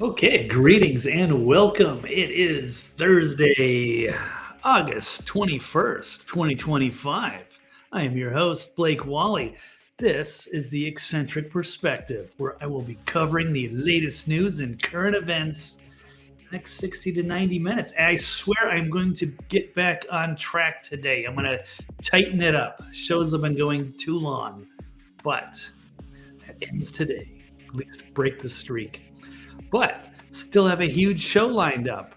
Okay, greetings and welcome. It is Thursday, August 21st, 2025. I am your host, Blake Wally. This is the Eccentric Perspective, where I will be covering the latest news and current events next 60 to 90 minutes. And I swear I'm going to get back on track today. I'm going to tighten it up. Shows have been going too long, but that ends today. At least break the streak. But still have a huge show lined up.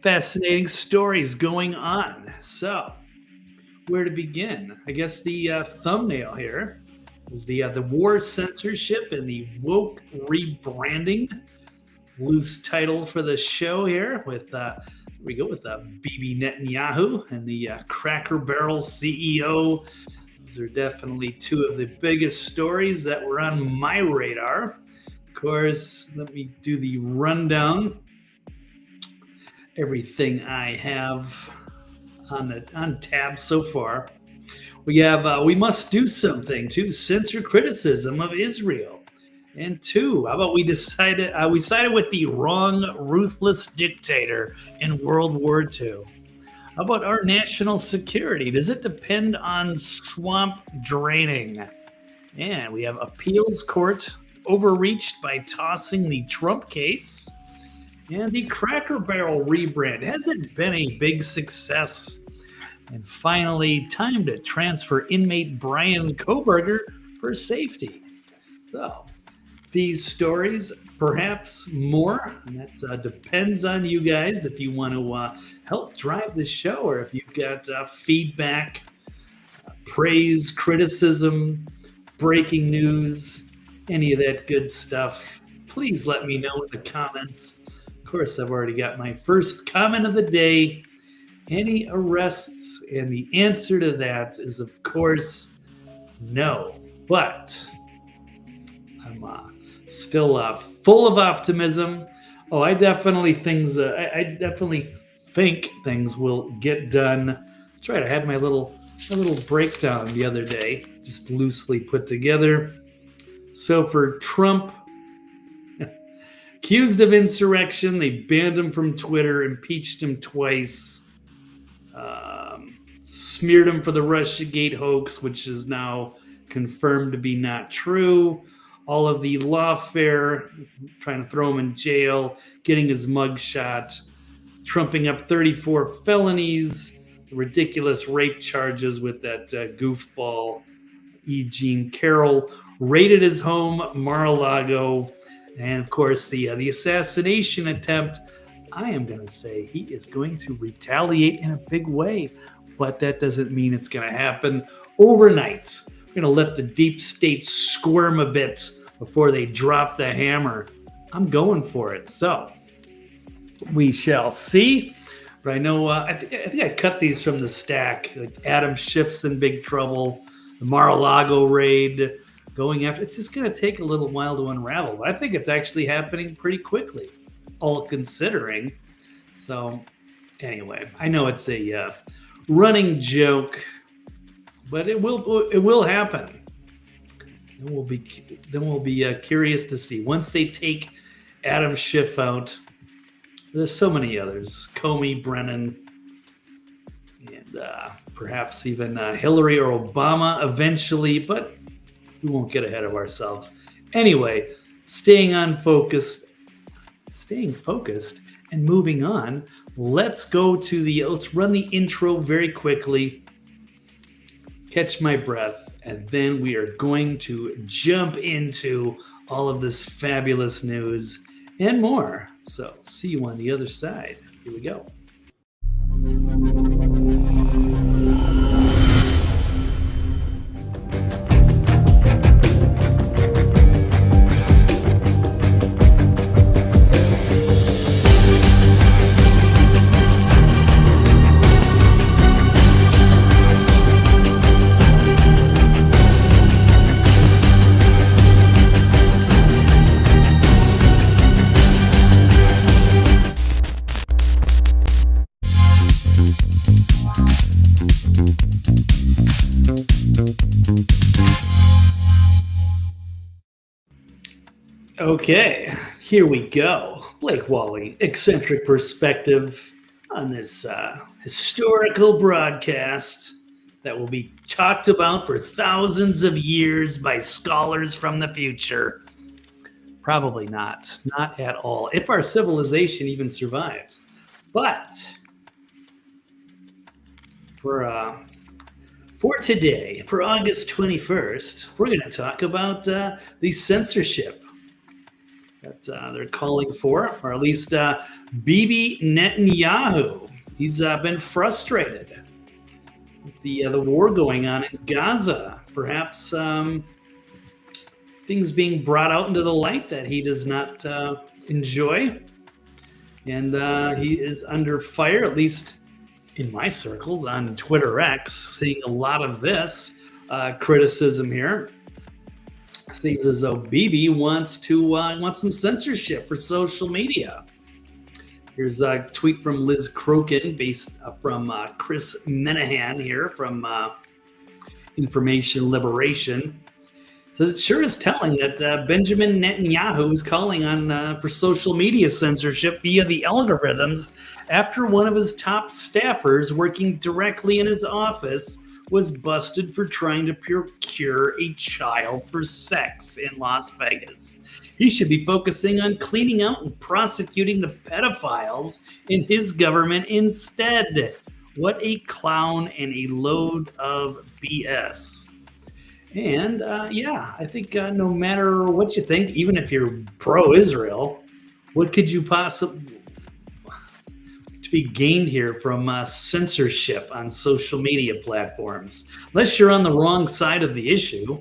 Fascinating stories going on. So, where to begin? I guess the thumbnail here is the war censorship and the woke rebranding. Loose title for the show here with we go with Bibi Netanyahu and the Cracker Barrel CEO. Those are definitely two of the biggest stories that were on my radar. Of course, let me do the rundown. Everything I have on tab so far. We have we must do something to censor criticism of Israel. And two, how about we sided with the wrong ruthless dictator in World War II? How about our national security? Does it depend on swamp draining? And we have appeals court overreached by tossing the Trump case. And the Cracker Barrel rebrand. Has it been a big success? And finally, time to transfer inmate Bryan Kohberger for safety. So, these stories, perhaps more, and that depends on you guys if you want to help drive the show or if you've got feedback, praise, criticism, breaking news, any of that good stuff. Please let me know in the comments. Of course, I've already got my first comment of the day. Any arrests? And the answer to that is, of course, no. But I'm still full of optimism. Oh, I definitely think things will get done. That's right. I had my little breakdown the other day, just loosely put together. So for Trump, accused of insurrection, they banned him from Twitter, impeached him twice, smeared him for the Russiagate hoax, which is now confirmed to be not true. All of the lawfare, trying to throw him in jail, getting his mugshot, trumping up 34 felonies, ridiculous rape charges with that goofball E. Jean Carroll, raided his home, Mar-a-Lago, and of course the assassination attempt. I am going to say he is going to retaliate in a big way, but that doesn't mean it's going to happen overnight. We're going to let the deep state squirm a bit before they drop the hammer. I'm going for it. So we shall see. But I know I think I cut these from the stack. Like Adam Schiff's in big trouble. The Mar-a-Lago raid going after. It's just going to take a little while to unravel. But I think it's actually happening pretty quickly, all considering. So anyway, I know it's a running joke, but it will happen. And we'll be curious to see once they take Adam Schiff out. There's so many others: Comey, Brennan, and perhaps even Hillary or Obama eventually. But we won't get ahead of ourselves. Anyway, staying focused, and moving on. Let's run the intro very quickly. Catch my breath, and then we are going to jump into all of this fabulous news and more. So, see you on the other side. Here we go. Okay, here we go. Blake Wally, eccentric perspective on this historical broadcast that will be talked about for thousands of years by scholars from the future. Probably not at all, if our civilization even survives. But for today, for August 21st, we're going to talk about the censorship that they're calling for, or at least Bibi Netanyahu. He's been frustrated with the war going on in Gaza. Perhaps things being brought out into the light that he does not enjoy. And he is under fire, at least in my circles on Twitter X, seeing a lot of this criticism here. Seems as though Bibi wants some censorship for social media. Here's a tweet from Liz Crokin, based from Chris Menahan here from Information Liberation. So it sure is telling that Benjamin Netanyahu is calling on for social media censorship via the algorithms after one of his top staffers working directly in his office was busted for trying to procure a child for sex in Las Vegas. He should be focusing on cleaning out and prosecuting the pedophiles in his government instead. What a clown and a load of BS. And I think no matter what you think, even if you're pro-Israel, what could you possibly to be gained here from censorship on social media platforms? Unless you're on the wrong side of the issue.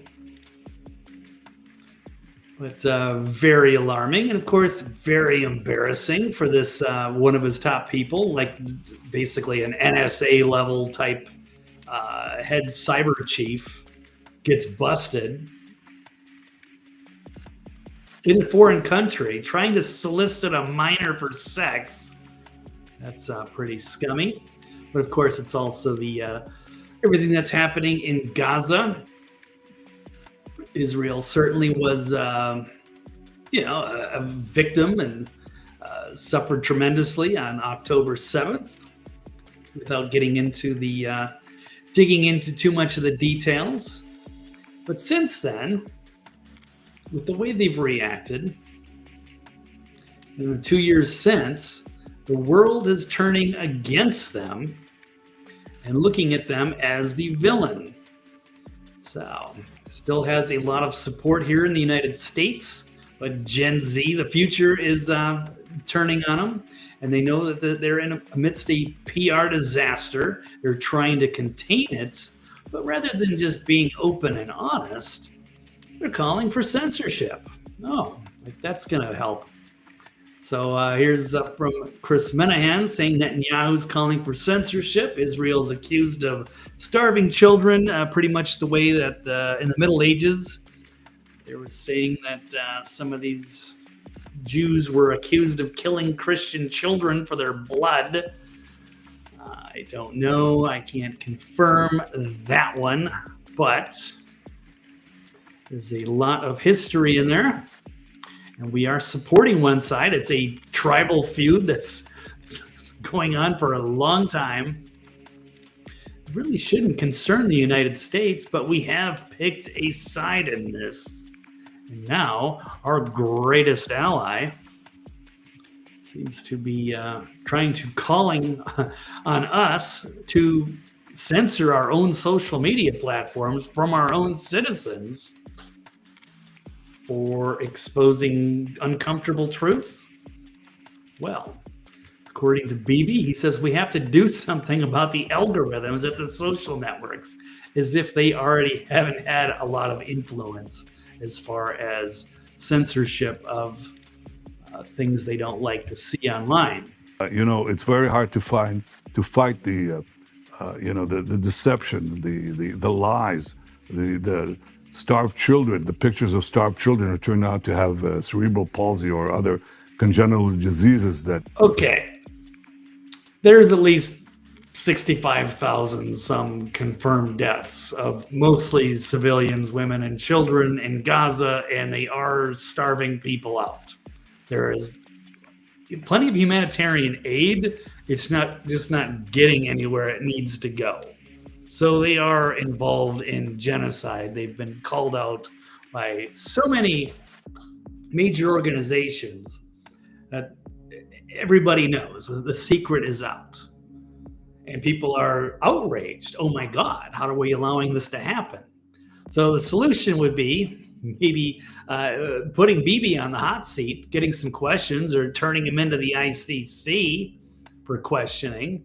But very alarming, and of course very embarrassing for this one of his top people, like basically an NSA level type head cyber chief, gets busted in a foreign country trying to solicit a minor for sex. That's pretty scummy. But of course, it's also the everything that's happening in Gaza. Israel certainly was, a victim and suffered tremendously on October 7th. Without getting into the digging into too much of the details. But since then, with the way they've reacted, 2 years since, the world is turning against them and looking at them as the villain. So, still has a lot of support here in the United States, but Gen Z, the future is turning on them, and they know that they're amidst a PR disaster. They're trying to contain it. But rather than just being open and honest, they're calling for censorship. Oh, that's going to help. So here's from Chris Menahan saying Netanyahu's calling for censorship. Israel's accused of starving children, pretty much the way that in the Middle Ages, they were saying that some of these Jews were accused of killing Christian children for their blood. I don't know. I can't confirm that one, but there's a lot of history in there. And we are supporting one side. It's a tribal feud that's going on for a long time. It really shouldn't concern the United States, but we have picked a side in this. And now our greatest ally seems to be calling on us to censor our own social media platforms from our own citizens for exposing uncomfortable truths. Well, according to Bibi, he says we have to do something about the algorithms at the social networks, as if they already haven't had a lot of influence as far as censorship of things they don't like to see online. It's very hard to fight the deception, the lies, the starved children, the pictures of starved children who turn out to have cerebral palsy or other congenital diseases that... Okay. There's at least 65,000 some confirmed deaths of mostly civilians, women, and children in Gaza, and they are starving people out. There is plenty of humanitarian aid. It's not getting anywhere it needs to go. So they are involved in genocide. They've been called out by so many major organizations that everybody knows the secret is out. And people are outraged. Oh my God, how are we allowing this to happen? So the solution would be maybe putting Bibi on the hot seat, getting some questions, or turning him into the ICC for questioning.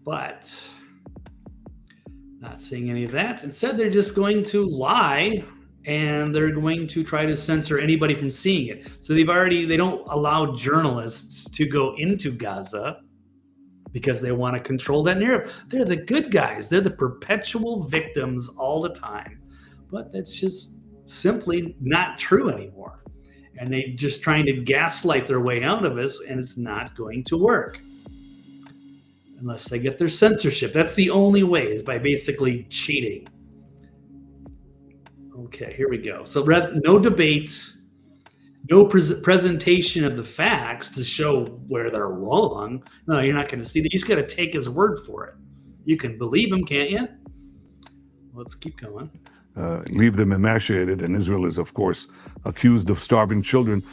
But not seeing any of that. Instead, they're just going to lie, and they're going to try to censor anybody from seeing it. So they don't allow journalists to go into Gaza because they want to control that narrative. They're the good guys. They're the perpetual victims all the time. But that's just simply not true anymore. And they're just trying to gaslight their way out of this, and it's not going to work unless they get their censorship. That's the only way, is by basically cheating. Okay, here we go. So no debate, no presentation of the facts to show where they're wrong. No, you're not going to see that. You just got to take his word for it. You can believe him, can't you? Let's keep going. Leave them emaciated, and Israel is, of course, accused of starving children,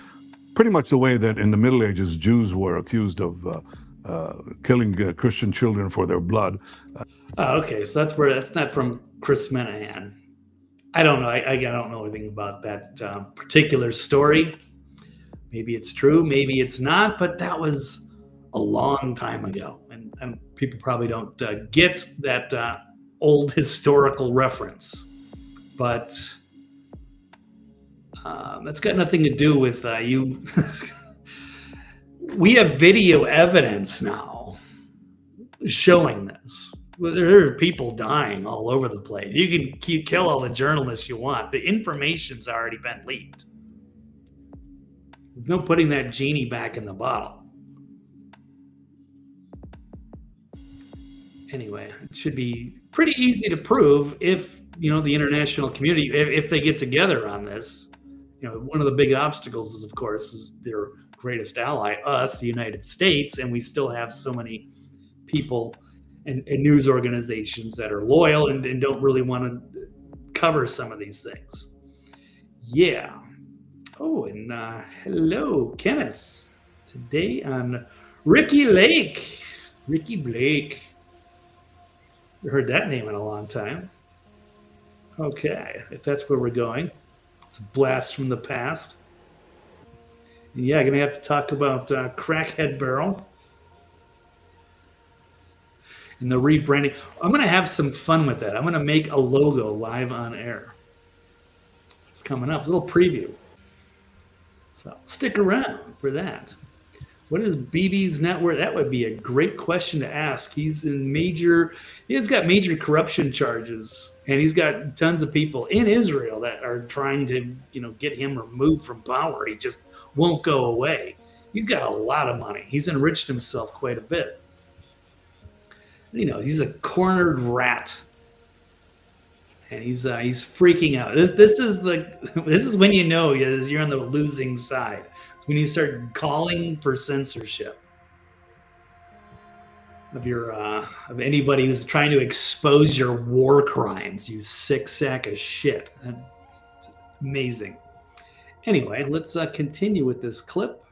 pretty much the way that in the Middle Ages Jews were accused of killing Christian children for their blood. Okay, so that's not from Chris Menahan. I don't know. I don't know anything about that particular story. Maybe it's true, maybe it's not, but that was a long time ago, and people probably don't get that old historical reference. But that's got nothing to do with you. We have video evidence now showing this. There are people dying all over the place. You can kill all the journalists you want. The information's already been leaked. There's no putting that genie back in the bottle. Anyway, it should be pretty easy to prove if, the international community, if they get together on this. One of the big obstacles is, of course, is their greatest ally, us, the United States, and we still have so many people and news organizations that are loyal and don't really want to cover some of these things. Yeah. Oh, and hello, Kenneth. Today on Ricky Blake. I heard that name in a long time. Okay, if that's where we're going. It's a blast from the past. Yeah, I'm going to have to talk about Crackhead Barrel and the rebranding. I'm going to have some fun with that. I'm going to make a logo live on air. It's coming up, a little preview. So stick around for that. What is Bibi's net worth? That would be a great question to ask. He has got major corruption charges, and he's got tons of people in Israel that are trying to, get him removed from power. He just won't go away. He's got a lot of money. He's enriched himself quite a bit. He's a cornered rat, and he's freaking out. This is when you're on the losing side. It's when you start calling for censorship of anybody who's trying to expose your war crimes. You sick sack of shit. Just amazing. Anyway, let's continue with this clip.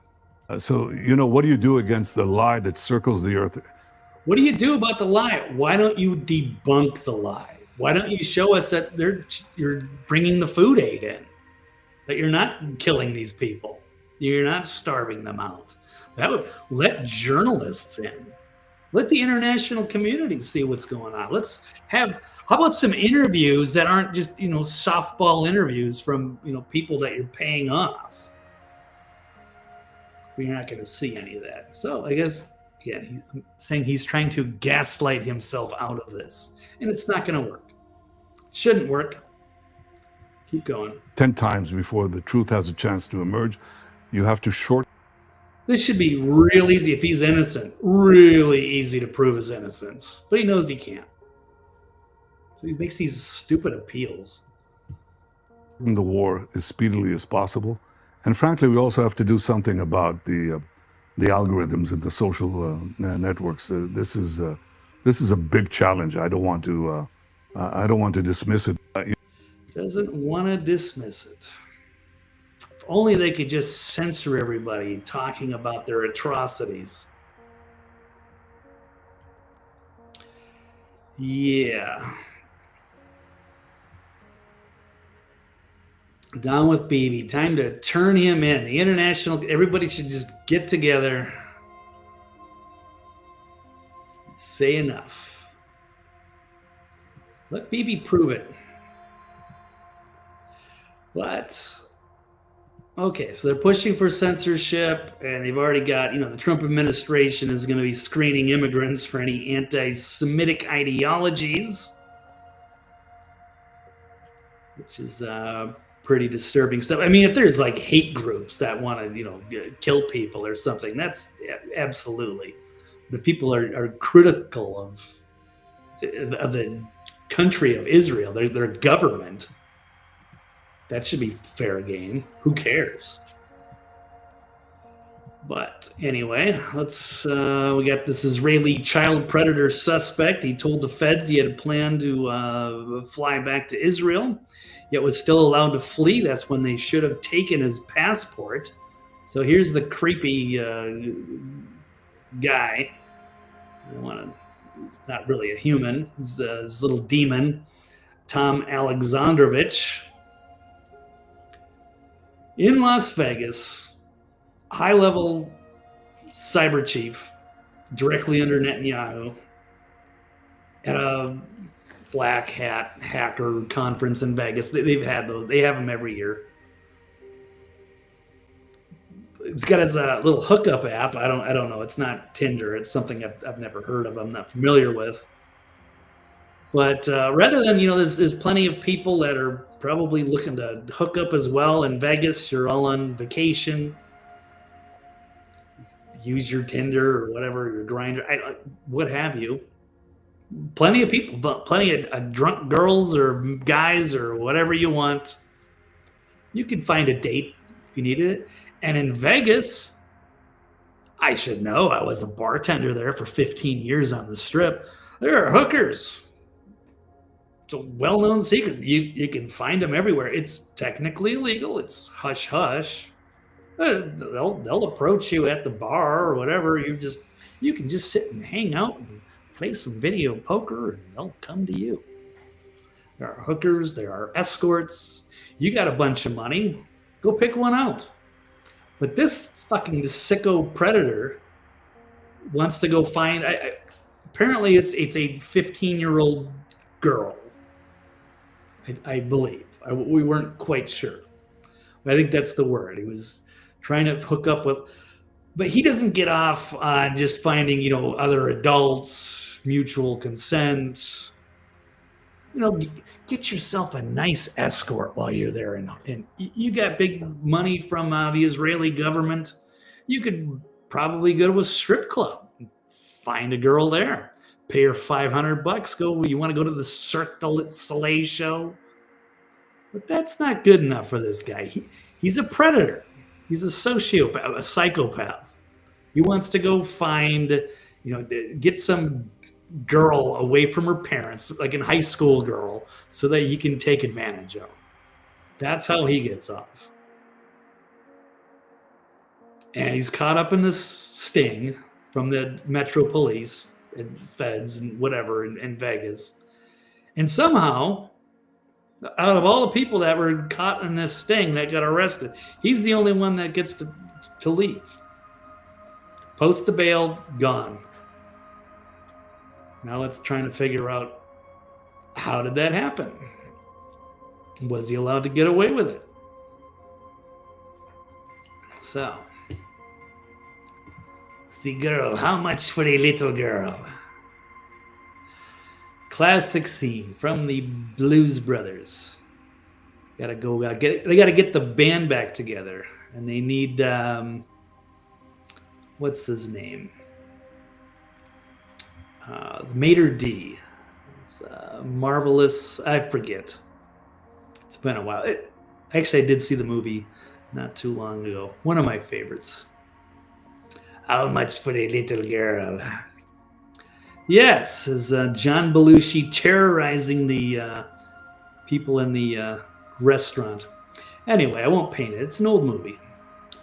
So what do you do against the lie that circles the earth? What do you do about the lie? Why don't you debunk the lie? Why don't you show us that you're bringing the food aid in, that you're not killing these people, you're not starving them out? That would let journalists in, let the international community see what's going on. How about some interviews that aren't just softball interviews from people that you're paying off? But you're not going to see any of that. So I guess. Yeah, I'm saying he's trying to gaslight himself out of this, and it's not going to work. It shouldn't work. Keep going. 10 times before the truth has a chance to emerge, you have to short. This should be real easy if he's innocent. Really easy to prove his innocence, but he knows he can't. So he makes these stupid appeals. The war as speedily as possible, And frankly, we also have to do something about the algorithms and the social networks. This is a big challenge. I don't want to dismiss it. Doesn't want to dismiss it. If only they could just censor everybody talking about their atrocities. Yeah. Down with Bibi. Time to turn him in. The international, everybody should just get together and say enough. Let Bibi prove it. But, okay, so they're pushing for censorship, and they've already got, the Trump administration is going to be screening immigrants for any anti-Semitic ideologies, which is pretty disturbing stuff. I mean, if there's like hate groups that want to, kill people or something, that's absolutely. The people are critical of the country of Israel, their government. That should be fair game. Who cares? But anyway, we got this Israeli child predator suspect. He told the feds he had a plan to fly back to Israel, yet was still allowed to flee. That's when they should have taken his passport. So here's the creepy guy. He's not really a human. He's this little demon, Tom Alexandrovich. In Las Vegas, high-level cyber chief, directly under Netanyahu, at a black hat hacker conference in Vegas. They've had those. They have them every year. He's got his little hookup app. I don't know. It's not Tinder. It's something I've never heard of. I'm not familiar with. But rather than, there's plenty of people that are probably looking to hook up as well in Vegas. You're all on vacation. Use your Tinder or whatever, your Grindr, what have you. Plenty of people, but plenty of drunk girls or guys or whatever you want. You can find a date if you needed it. And in Vegas, I should know. I was a bartender there for 15 years on the Strip. There are hookers. It's a well-known secret. You can find them everywhere. It's technically illegal. It's hush-hush. They'll approach you at the bar or whatever. You can just sit and hang out and play some video poker, and they'll come to you. There are hookers. There are escorts. You got a bunch of money. Go pick one out. But this sicko predator wants to go find. Apparently, it's a 15-year-old girl. I believe. We weren't quite sure. But I think that's the word. He was trying to hook up with. But he doesn't get off on just finding, other adults, mutual consent. Get yourself a nice escort while you're there. And you got big money from the Israeli government. You could probably go to a strip club, find a girl there, pay her $500. Go. You want to go to the Cirque du Soleil show? But that's not good enough for this guy. He's a predator. He's a sociopath, a psychopath. He wants to go find, get some girl away from her parents, like a high school girl, so that he can take advantage of. That's how he gets off. And he's caught up in this sting from the Metro Police and feds and whatever in Vegas. And somehow, out of all the people that were caught in this sting that got arrested, he's the only one that gets to leave. Post the bail, gone. Now let's try to figure out, how did that happen? Was he allowed to get away with it? So, the girl, how much for a little girl? Classic scene from the Blues Brothers. They gotta get the band back together, and they need what's his name? Mater D. It's, marvelous. I forget. It's been a while. Actually, I did see the movie not too long ago. One of my favorites. How much for a little girl? Yes, is John Belushi terrorizing the people in the restaurant. Anyway, I won't paint it. It's an old movie,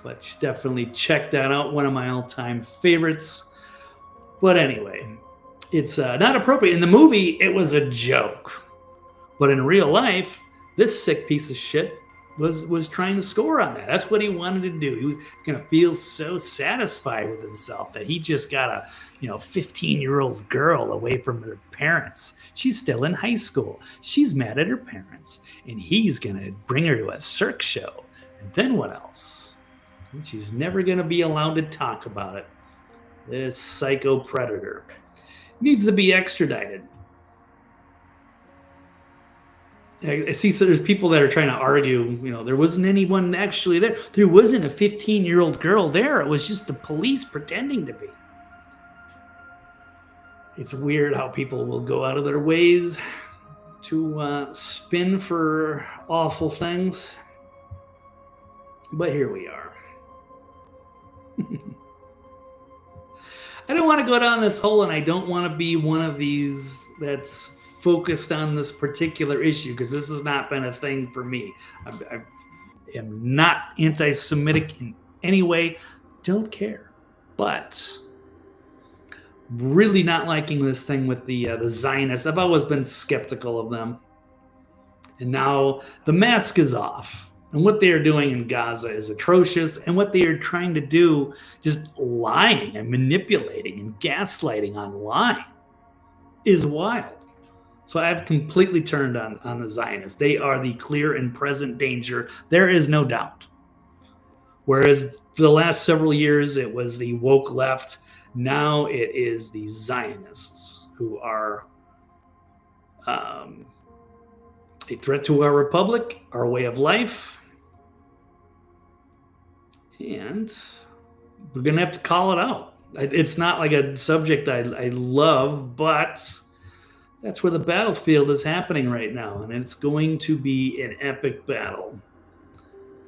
but you should definitely check that out. One of my all-time favorites. But anyway, it's not appropriate. In the movie, it was a joke. But in real life, this sick piece of shit was trying to score on that. That's what he wanted to do. He was going to feel so satisfied with himself that he just got a 15-year-old girl away from her parents. She's still in high school. She's mad at her parents. And he's going to bring her to a circus show. And then what else? And she's never going to be allowed to talk about it. This psycho predator needs to be extradited. I see, so there's people that are trying to argue, there wasn't anyone actually there. There wasn't a 15-year-old girl there. It was just the police pretending to be. It's weird how people will go out of their ways to spin for awful things. But here we are. I don't want to go down this hole, and I don't want to be one of these that's focused on this particular issue, because this has not been a thing for me. I am not anti-Semitic in any way. Don't care. But really not liking this thing with the Zionists. I've always been skeptical of them. And now the mask is off. And what they are doing in Gaza is atrocious. And what they are trying to do, just lying and manipulating and gaslighting online, is wild. So I've completely turned on the Zionists. They are the clear and present danger. There is no doubt. Whereas for the last several years, it was the woke left. Now it is the Zionists who are a threat to our republic, our way of life. And we're going to have to call it out. It's not like a subject I love, but that's where the battlefield is happening right now. And it's going to be an epic battle.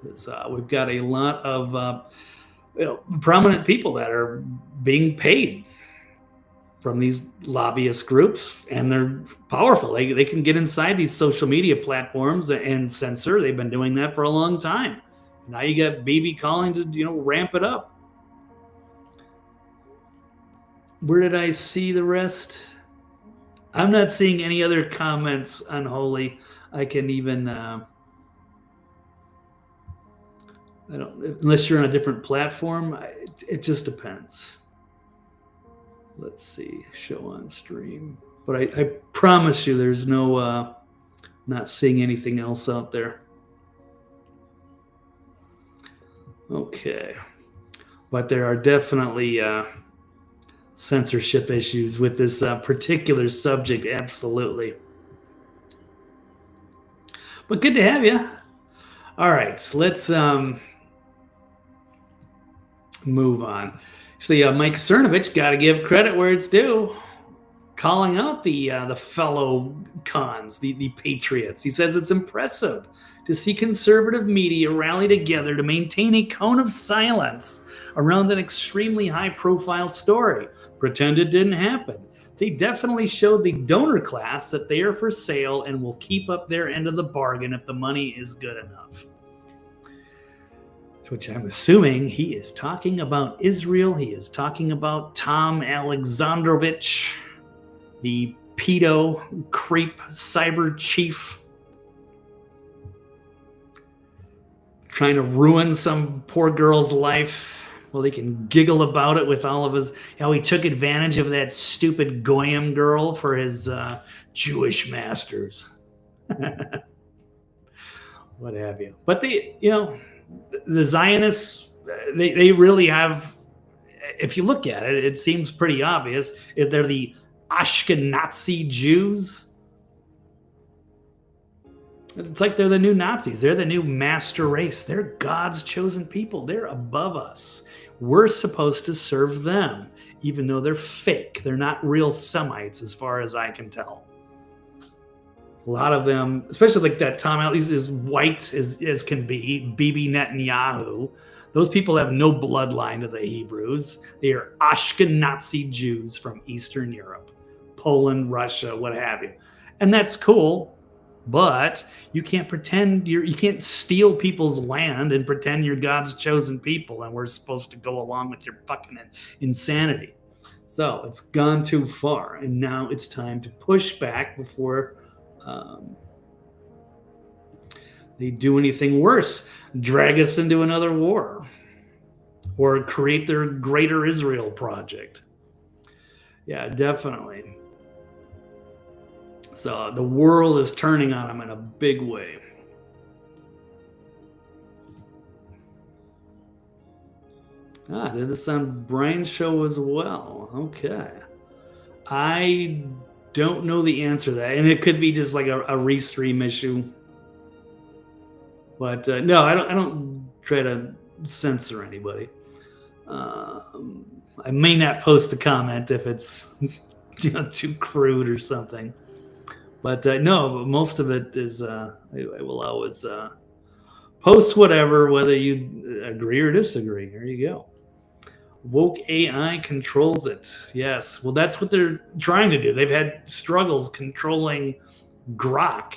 We've got a lot of prominent people that are being paid from these lobbyist groups, and they're powerful. They can get inside these social media platforms and censor. They've been doing that for a long time. Now you got Bibi calling to ramp it up. Where did I see the rest? I'm not seeing any other comments, Unholy. I can even unless you're on a different platform. It just depends. Let's see, show on stream. But I promise you, there's no not seeing anything else out there. Okay, but there are definitely censorship issues with this particular subject. Absolutely. But good to have you. All right, so let's move on. Actually, Mike Cernovich, got to give credit where it's due, calling out the fellow cons, the patriots. He says it's impressive to see conservative media rally together to maintain a cone of silence around an extremely high-profile story. Pretend it didn't happen. They definitely showed the donor class that they are for sale and will keep up their end of the bargain if the money is good enough. Which I'm assuming he is talking about Israel. He is talking about Tom Alexandrovich, the pedo creep cyber chief, trying to ruin some poor girl's life. Well, they can giggle about it with all of his, how he took advantage of that stupid Goyim girl for his Jewish masters. What have you. But the Zionists, they really have, if you look at it, it seems pretty obvious. They're the Ashkenazi Jews. It's like they're the new Nazis. They're the new master race. They're God's chosen people. They're above us. We're supposed to serve them, even though they're fake. They're not real Semites, as far as I can tell. A lot of them, especially like that Tom Allen, he's as white as can be, Bibi Netanyahu. Those people have no bloodline to the Hebrews. They are Ashkenazi Jews from Eastern Europe, Poland, Russia, what have you. And that's cool, but you can't pretend you can't steal people's land and pretend you're God's chosen people and we're supposed to go along with your fucking insanity. So it's gone too far, and now it's time to push back before they do anything worse, drag us into another war, or create their Greater Israel project. Yeah, definitely. So the world is turning on them in a big way. Did this on Bryan's show as well? Okay. I don't know the answer to that, and it could be just like a restream issue. But no, I don't try to censor anybody. I may not post a comment if it's too crude or something. But no, most of it is I will always post whatever, whether you agree or disagree. There you go. Woke AI controls it. Yes. Well, that's what they're trying to do. They've had struggles controlling Grok.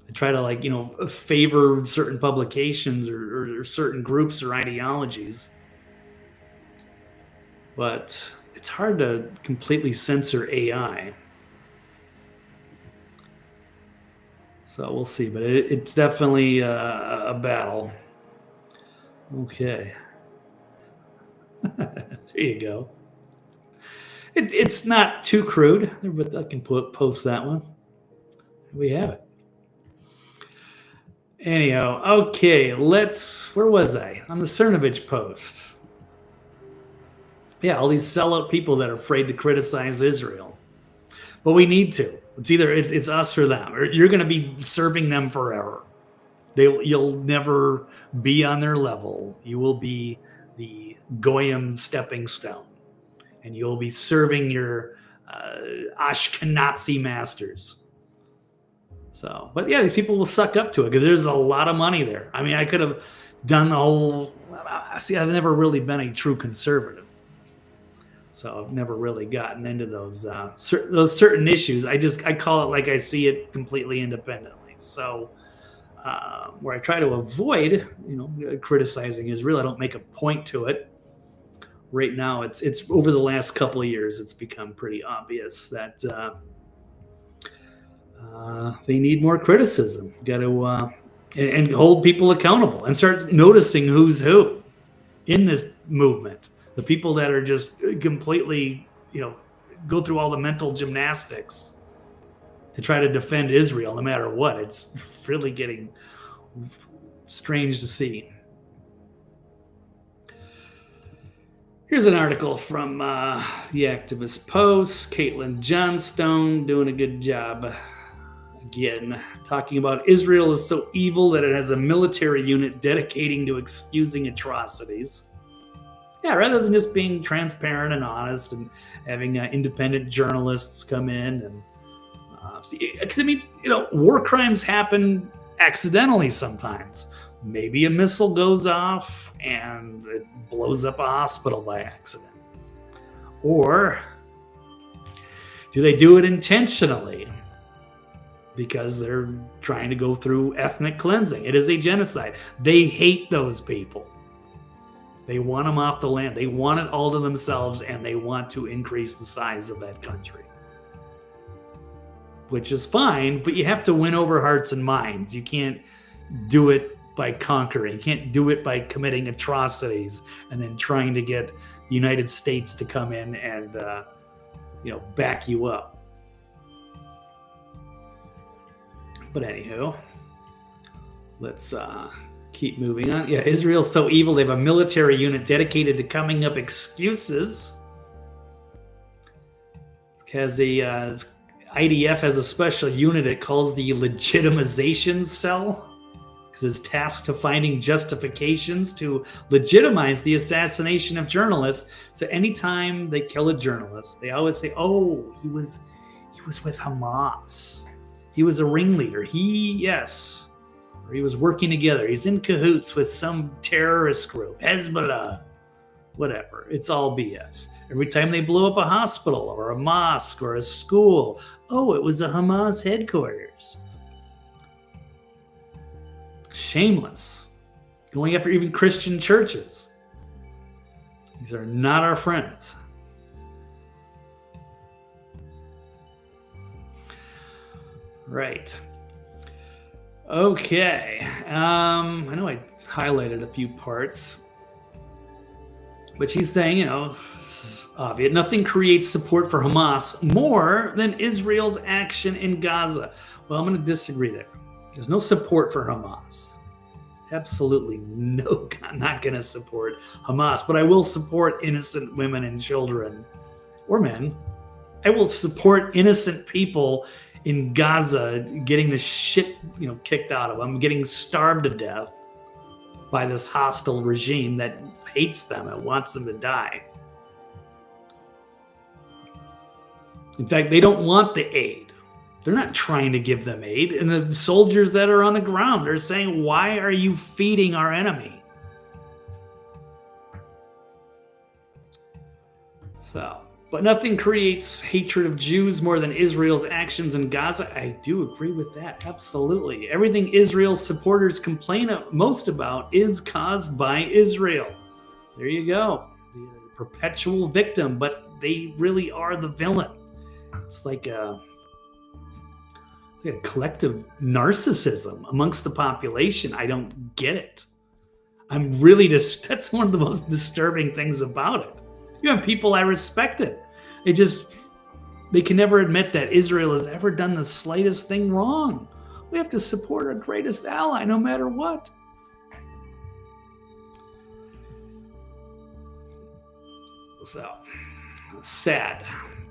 They try to favor certain publications or certain groups or ideologies. But it's hard to completely censor AI. So we'll see. But it's definitely a battle. Okay. There you go. It's not too crude, but I can post that one. We have it. Anyhow, okay, where was I? On the Cernovich post. Yeah, all these sellout people that are afraid to criticize Israel. But we need to. It's either it's us or them. Or you're going to be serving them forever. You'll never be on their level. You will be the Goyim stepping stone. And you'll be serving your Ashkenazi masters. So, but yeah, these people will suck up to it because there's a lot of money there. I mean, I could have done the whole. See, I've never really been a true conservative, so I've never really gotten into those certain issues. I call it like I see it, completely independently. So, where I try to avoid, criticizing Israel, I don't make a point to it. Right now, it's over the last couple of years, it's become pretty obvious that. They need more criticism. Got to and hold people accountable and start noticing who's who in this movement. The people that are just completely, go through all the mental gymnastics to try to defend Israel no matter what. It's really getting strange to see. Here's an article from the Activist Post. Caitlin Johnstone doing a good job. Again, talking about Israel is so evil that it has a military unit dedicating to excusing atrocities. Yeah, rather than just being transparent and honest and having independent journalists come in and war crimes happen accidentally sometimes. Maybe a missile goes off and it blows up a hospital by accident. Or do they do it intentionally? Because they're trying to go through ethnic cleansing. It is a genocide. They hate those people. They want them off the land. They want it all to themselves, and they want to increase the size of that country. Which is fine, but you have to win over hearts and minds. You can't do it by conquering. You can't do it by committing atrocities and then trying to get the United States to come in and back you up. But anywho, let's keep moving on. Yeah, Israel's so evil. They have a military unit dedicated to coming up excuses. Because the IDF has a special unit it calls the legitimization cell. Because it's tasked to finding justifications to legitimize the assassination of journalists. So anytime they kill a journalist, they always say, "Oh, he was with Hamas." He was a ringleader. Or he was working together. He's in cahoots with some terrorist group, Hezbollah, whatever. It's all BS. Every time they blow up a hospital or a mosque or a school, oh, it was a Hamas headquarters. Shameless. Going after even Christian churches. These are not our friends. Right. Okay. I know I highlighted a few parts, but she's saying, obvious, nothing creates support for Hamas more than Israel's action in Gaza. Well, I'm going to disagree there. There's no support for Hamas. Absolutely no, I'm not going to support Hamas, but I will support innocent women and children or men. I will support innocent people in Gaza getting the shit, kicked out of them, getting starved to death by this hostile regime that hates them and wants them to die. In fact, they don't want the aid. They're not trying to give them aid. And the soldiers that are on the ground are saying, why are you feeding our enemy? But nothing creates hatred of Jews more than Israel's actions in Gaza. I do agree with that. Absolutely. Everything Israel's supporters complain most about is caused by Israel. There you go. The perpetual victim, but they really are the villain. It's like a collective narcissism amongst the population. I don't get it. That's one of the most disturbing things about it. You have people I respected. They can never admit that Israel has ever done the slightest thing wrong. We have to support our greatest ally no matter what. So, sad.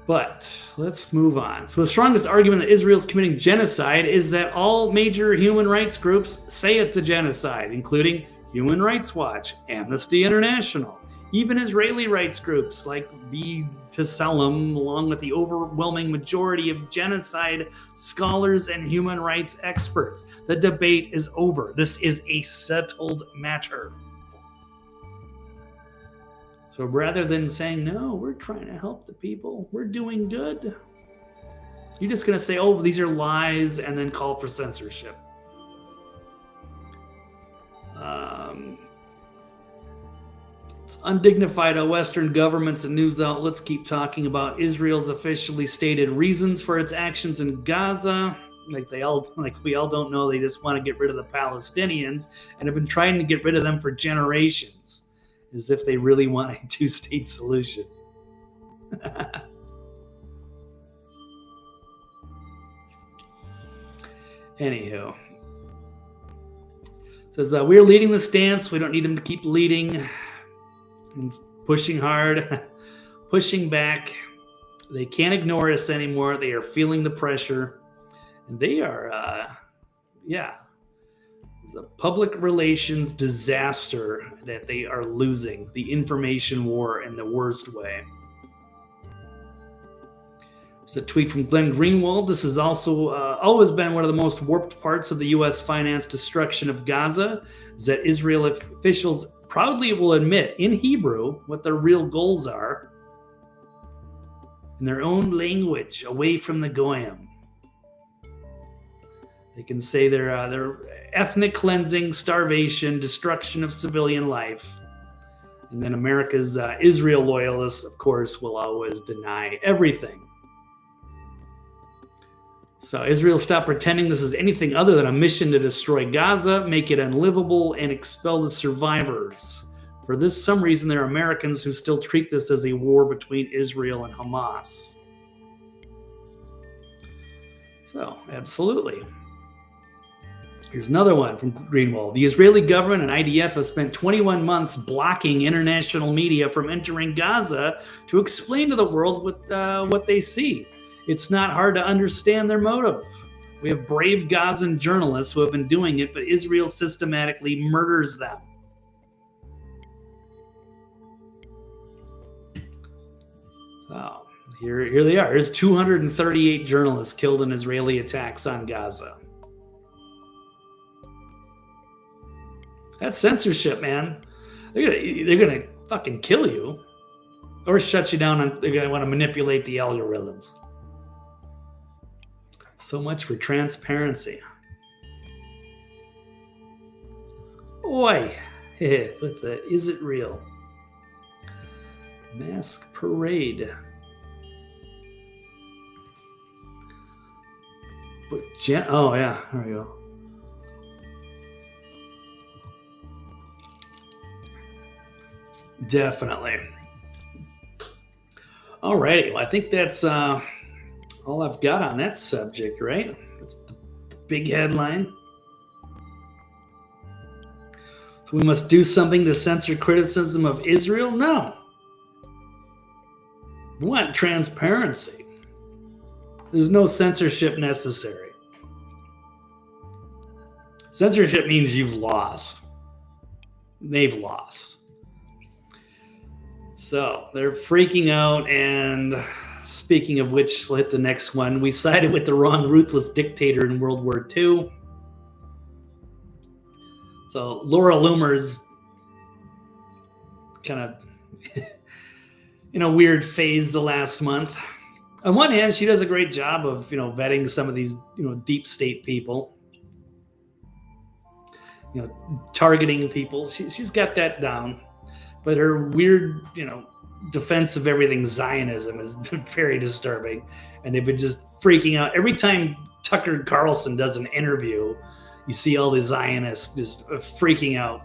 But let's move on. So the strongest argument that Israel's committing genocide is that all major human rights groups say it's a genocide, including Human Rights Watch, Amnesty International, even Israeli rights groups like B'Tselem, along with the overwhelming majority of genocide scholars and human rights experts. The debate is over. This is a settled matter. So rather than saying, no, we're trying to help the people, we're doing good, you're just going to say, oh, these are lies, and then call for censorship. It's undignified how Western governments and news outlets keep talking about Israel's officially stated reasons for its actions in Gaza. We all don't know, they just want to get rid of the Palestinians and have been trying to get rid of them for generations, as if they really want a two-state solution. Anywho. Says, we're leading the stance. We don't need them to keep leading. And pushing hard, pushing back. They can't ignore us anymore. They are feeling the pressure. And they are, the public relations disaster that they are losing. The information war in the worst way. There's a tweet from Glenn Greenwald. This has also always been one of the most warped parts of the U.S. finance destruction of Gaza, is that Israel officials proudly will admit in Hebrew what their real goals are in their own language, away from the Goyim. They can say they're ethnic cleansing, starvation, destruction of civilian life. And then America's Israel loyalists, of course, will always deny everything. So Israel stopped pretending this is anything other than a mission to destroy Gaza, make it unlivable, and expel the survivors. For this, some reason, there are Americans who still treat this as a war between Israel and Hamas. So, absolutely. Here's another one from Greenwald. The Israeli government and IDF have spent 21 months blocking international media from entering Gaza to explain to the world what they see. It's not hard to understand their motive. We have brave Gazan journalists who have been doing it, but Israel systematically murders them. Oh. Here they are. There's 238 journalists killed in Israeli attacks on Gaza. That's censorship, man. They're gonna fucking kill you, or shut you down. They're gonna want to manipulate the algorithms. So much for transparency. Oi, with the is it real? Mask parade. But oh yeah, there we go. Definitely. Alrighty, well, I think that's all I've got on that subject, right? That's the big headline. So we must do something to censor criticism of Israel? No. We want transparency. There's no censorship necessary. Censorship means you've lost. They've lost. So they're freaking out, and speaking of which, we'll hit the next one. We sided with the wrong ruthless dictator in World War II. So Laura Loomer's kind of in a weird phase the last month. On one hand, she does a great job of, vetting some of these, deep state people, targeting people. She's got that down. But her weird, defense of everything Zionism is very disturbing. And they've been just freaking out. Every time Tucker Carlson does an interview, you see all the Zionists just freaking out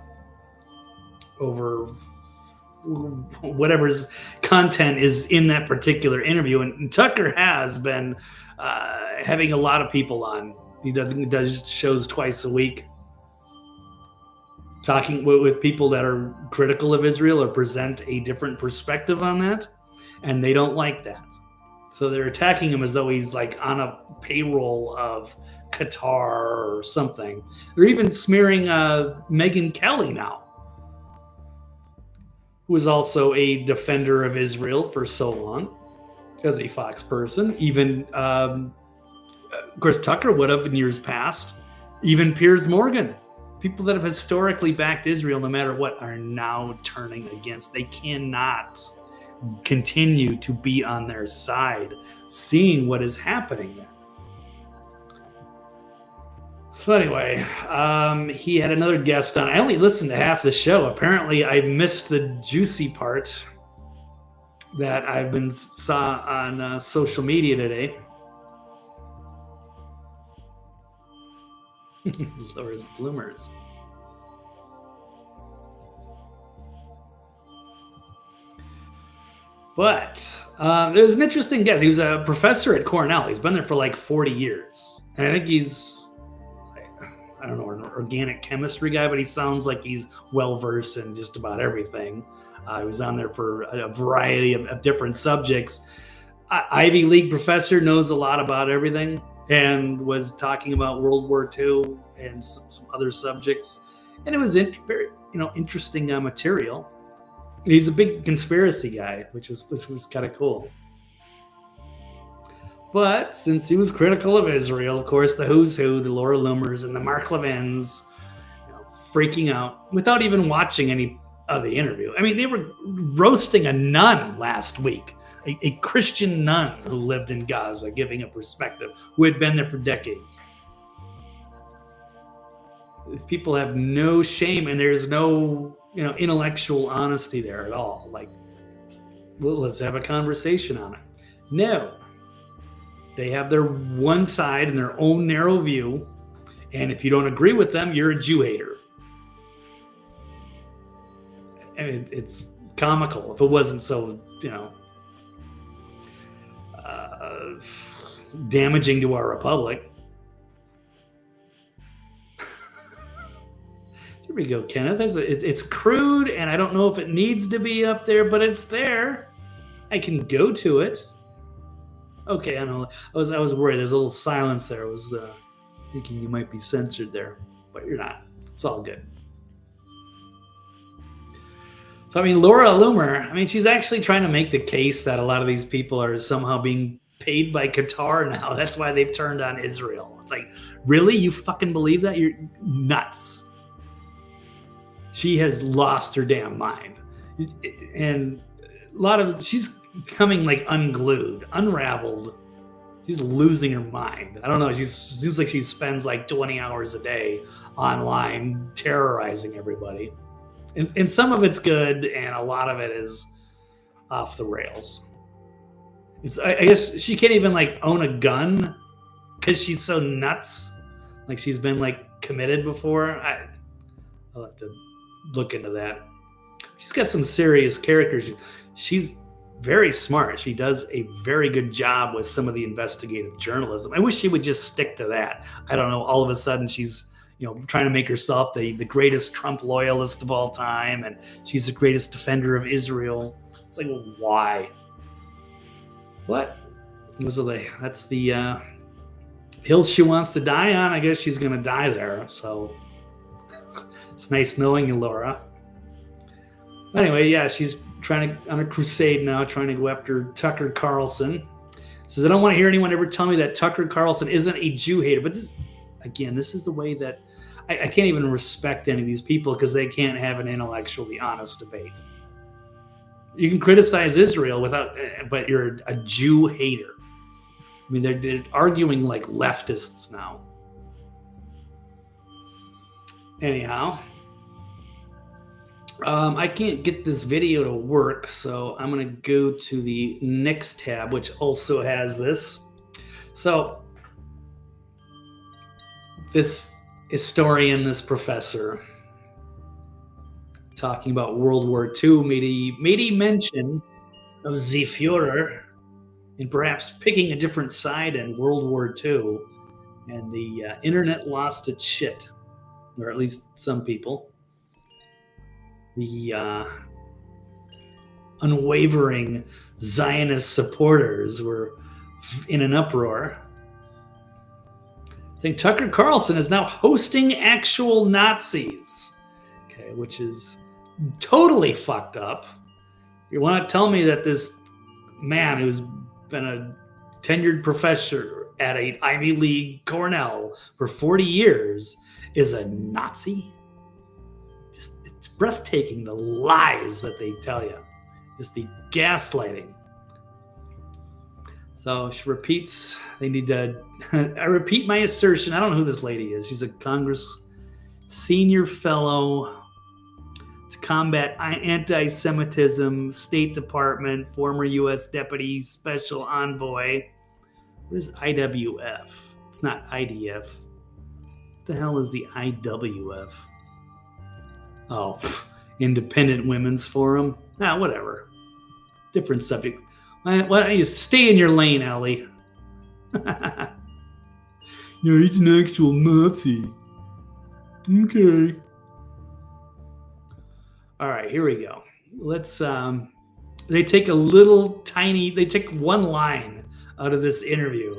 over whatever's content is in that particular interview. And Tucker has been having a lot of people on. He does shows twice a week, talking with people that are critical of Israel or present a different perspective on that, and they don't like that. So they're attacking him as though he's like on a payroll of Qatar or something. They're even smearing Megyn Kelly now, who was also a defender of Israel for so long as a Fox person. Even, of course, Tucker would have in years past. Even Piers Morgan. People that have historically backed Israel, no matter what, are now turning against. They cannot continue to be on their side, seeing what is happening there. So anyway, he had another guest on. I only listened to half the show. Apparently, I missed the juicy part that I've been saw on social media today. Laura's bloomers. But it was an interesting guest. He was a professor at Cornell. He's been there for like 40 years. And I think he's, I don't know, an organic chemistry guy, but he sounds like he's well-versed in just about everything. He was on there for a variety of different subjects. Ivy League professor, knows a lot about everything, and was talking about World War II and some other subjects. And it was very, interesting material. He's a big conspiracy guy, which was kind of cool. But since he was critical of Israel, of course, the who's who, the Laura Loomers and the Mark Levins, freaking out without even watching any of the interview. I mean, they were roasting a nun last week. A Christian nun who lived in Gaza, giving a perspective, who had been there for decades. People have no shame, and there's no, intellectual honesty there at all. Like, let's have a conversation on it. No. They have their one side and their own narrow view, and if you don't agree with them, you're a Jew hater. And it's comical if it wasn't so, damaging to our republic. There we go, Kenneth. It's crude, and I don't know if it needs to be up there, but it's there. I can go to it. Okay, I know. I was worried. There's a little silence there. I was thinking you might be censored there, but you're not. It's all good. So, I mean, Laura Loomer, I mean, she's actually trying to make the case that a lot of these people are somehow being paid by Qatar now. That's why they've turned on Israel. It's like, really? You fucking believe that? You're nuts. She has lost her damn mind. And a lot of, she's coming like unglued, unraveled. She's losing her mind. I don't know. She seems like she spends like 20 hours a day online terrorizing everybody. And some of it's good, and a lot of it is off the rails. I guess she can't even like own a gun because she's so nuts. Like she's been like committed before. I'll have to look into that. She's got some serious characters. She's very smart. She does a very good job with some of the investigative journalism. I wish she would just stick to that. I don't know. All of a sudden, she's trying to make herself the greatest Trump loyalist of all time, and she's the greatest defender of Israel. It's like, well, why? What? That's the hills she wants to die on. I guess she's going to die there. So it's nice knowing you, Laura. Anyway, yeah, she's trying to on a crusade now, trying to go after Tucker Carlson. Says, I don't want to hear anyone ever tell me that Tucker Carlson isn't a Jew hater. But this is the way that I can't even respect any of these people because they can't have an intellectually honest debate. You can criticize Israel but you're a Jew hater. I mean, they're arguing like leftists now. Anyhow, I can't get this video to work, so I'm going to go to the next tab, which also has this. So this historian, this professor, talking about World War II, made a mention of the Führer and perhaps picking a different side in World War II, and the internet lost its shit, or at least some people. The unwavering Zionist supporters were in an uproar. I think Tucker Carlson is now hosting actual Nazis, okay, which is totally fucked up. You want to tell me that this man who's been a tenured professor at a Ivy League Cornell for 40 years is a Nazi? It's breathtaking, the lies that they tell you. It's the gaslighting. So she repeats, I repeat my assertion. I don't know who this lady is. She's a Congress senior fellow to combat anti-Semitism, State Department, former U.S. Deputy Special Envoy. What is IWF? It's not IDF. What the hell is the IWF? Oh, Independent Women's Forum. Whatever. Different subject. Why don't you stay in your lane, Ellie? He's an actual Nazi. Okay. All right, here we go. Let's. They take they take one line out of this interview,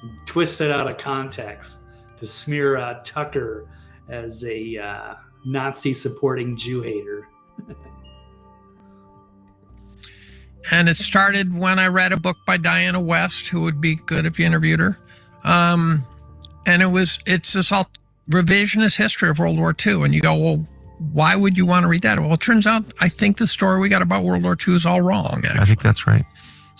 and twist it out of context to smear Tucker as a Nazi-supporting Jew hater. And it started when I read a book by Diana West, who would be good if you interviewed her. And it's this all revisionist history of World War II. And you go, well, why would you want to read that? Well, it turns out I think the story we got about World War II is all wrong, actually. I think that's right.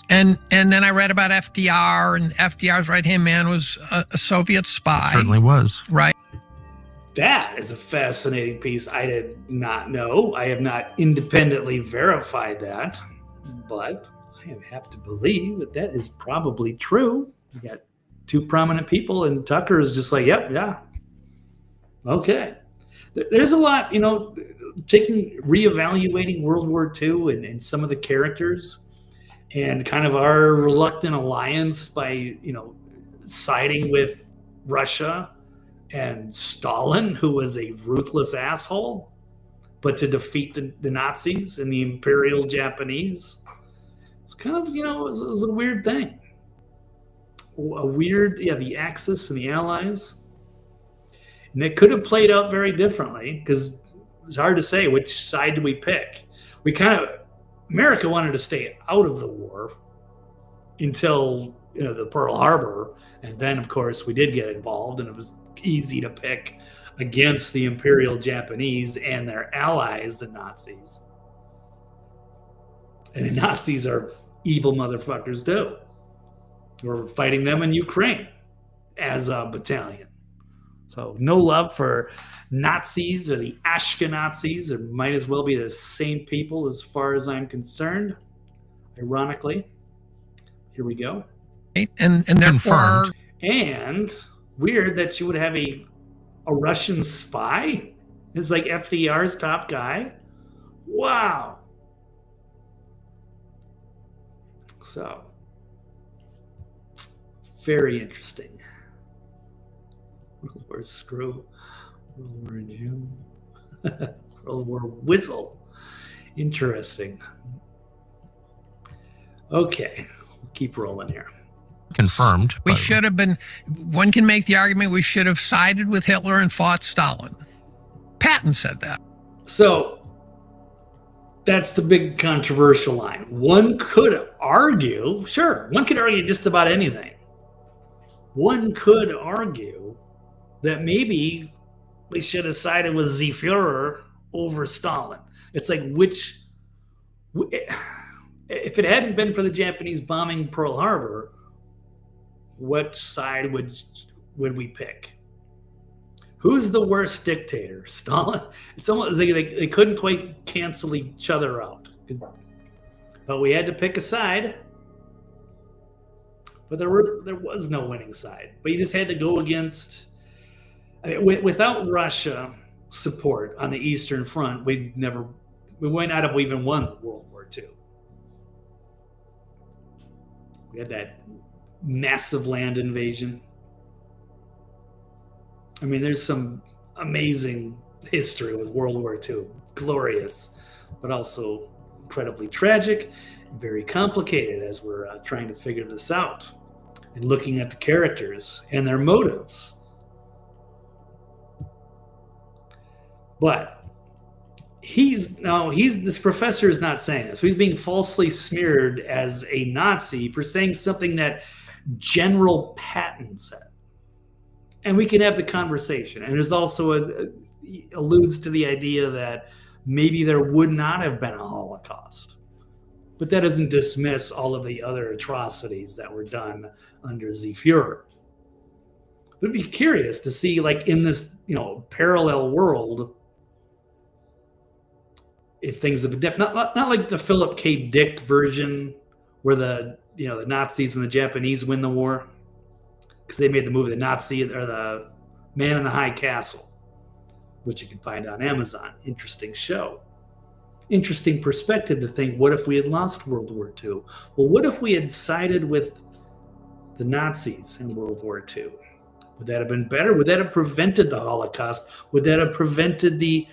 And then I read about FDR, and FDR's right-hand man was a Soviet spy. It certainly was. Right. That is a fascinating piece I did not know. I have not independently verified that. But I have to believe that is probably true. You got two prominent people, and Tucker is just like, yep, yeah. Okay. There's a lot, reevaluating World War II and some of the characters and kind of our reluctant alliance by, siding with Russia and Stalin, who was a ruthless asshole, but to defeat the Nazis and the Imperial Japanese. It's kind of, it was a weird thing. The Axis and the Allies. And it could have played out very differently because was hard to say which side do we pick. America wanted to stay out of the war until the Pearl Harbor, and then of course we did get involved, and it was easy to pick against the Imperial Japanese and their allies, the Nazis. And the Nazis are evil motherfuckers too. We're fighting them in Ukraine as a battalion. So no love for Nazis or the Ashkenazis. It might as well be the same people as far as I'm concerned. Ironically. Here we go. And therefore... And weird that you would have a Russian spy is like FDR's top guy. Wow. So, very interesting. World War Screw, World War June, World War Whistle. Interesting. Okay, we'll keep rolling here. Confirmed. We should have been, one can make the argument we should have sided with Hitler and fought Stalin. Patton said that. So, that's the big controversial line. One could argue, sure, one could argue just about anything. One could argue that maybe we should have sided with the Führer over Stalin. It's like if it hadn't been for the Japanese bombing Pearl Harbor, what side would we pick? Who's the worst dictator? Stalin? It's almost like they couldn't quite cancel each other out. But we had to pick a side. But there was no winning side. But you just had to go against... without Russia support on the Eastern Front, we might not have even won World War II. We had that massive land invasion. I mean, there's some amazing history with World War II. Glorious, but also incredibly tragic, and very complicated as we're trying to figure this out and looking at the characters and their motives. But this professor is not saying this. He's being falsely smeared as a Nazi for saying something that General Patton said. And we can have the conversation. And there's also alludes to the idea that maybe there would not have been a Holocaust. But that doesn't dismiss all of the other atrocities that were done under the Führer. But it'd be curious to see, like, in this, parallel world, if things have been different. Not like the Philip K. Dick version where the Nazis and the Japanese win the war. Because they made the movie The Nazi or The Man in the High Castle, which you can find on Amazon. Interesting show. Interesting perspective to think, what if we had lost World War II? Well, what if we had sided with the Nazis in World War II? Would that have been better? Would that have prevented the Holocaust? Would that have prevented the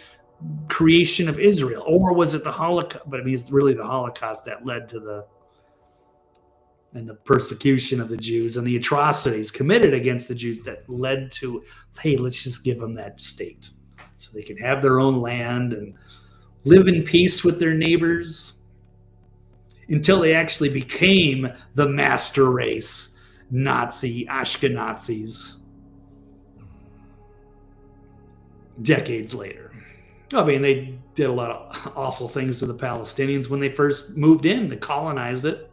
creation of Israel? Or was it the Holocaust? But I mean, it's really the Holocaust that led to the persecution of the Jews and the atrocities committed against the Jews that led to, hey, let's just give them that state so they can have their own land and live in peace with their neighbors until they actually became the master race, Nazi Ashkenazis, decades later. I mean, they did a lot of awful things to the Palestinians when they first moved in. They colonized it.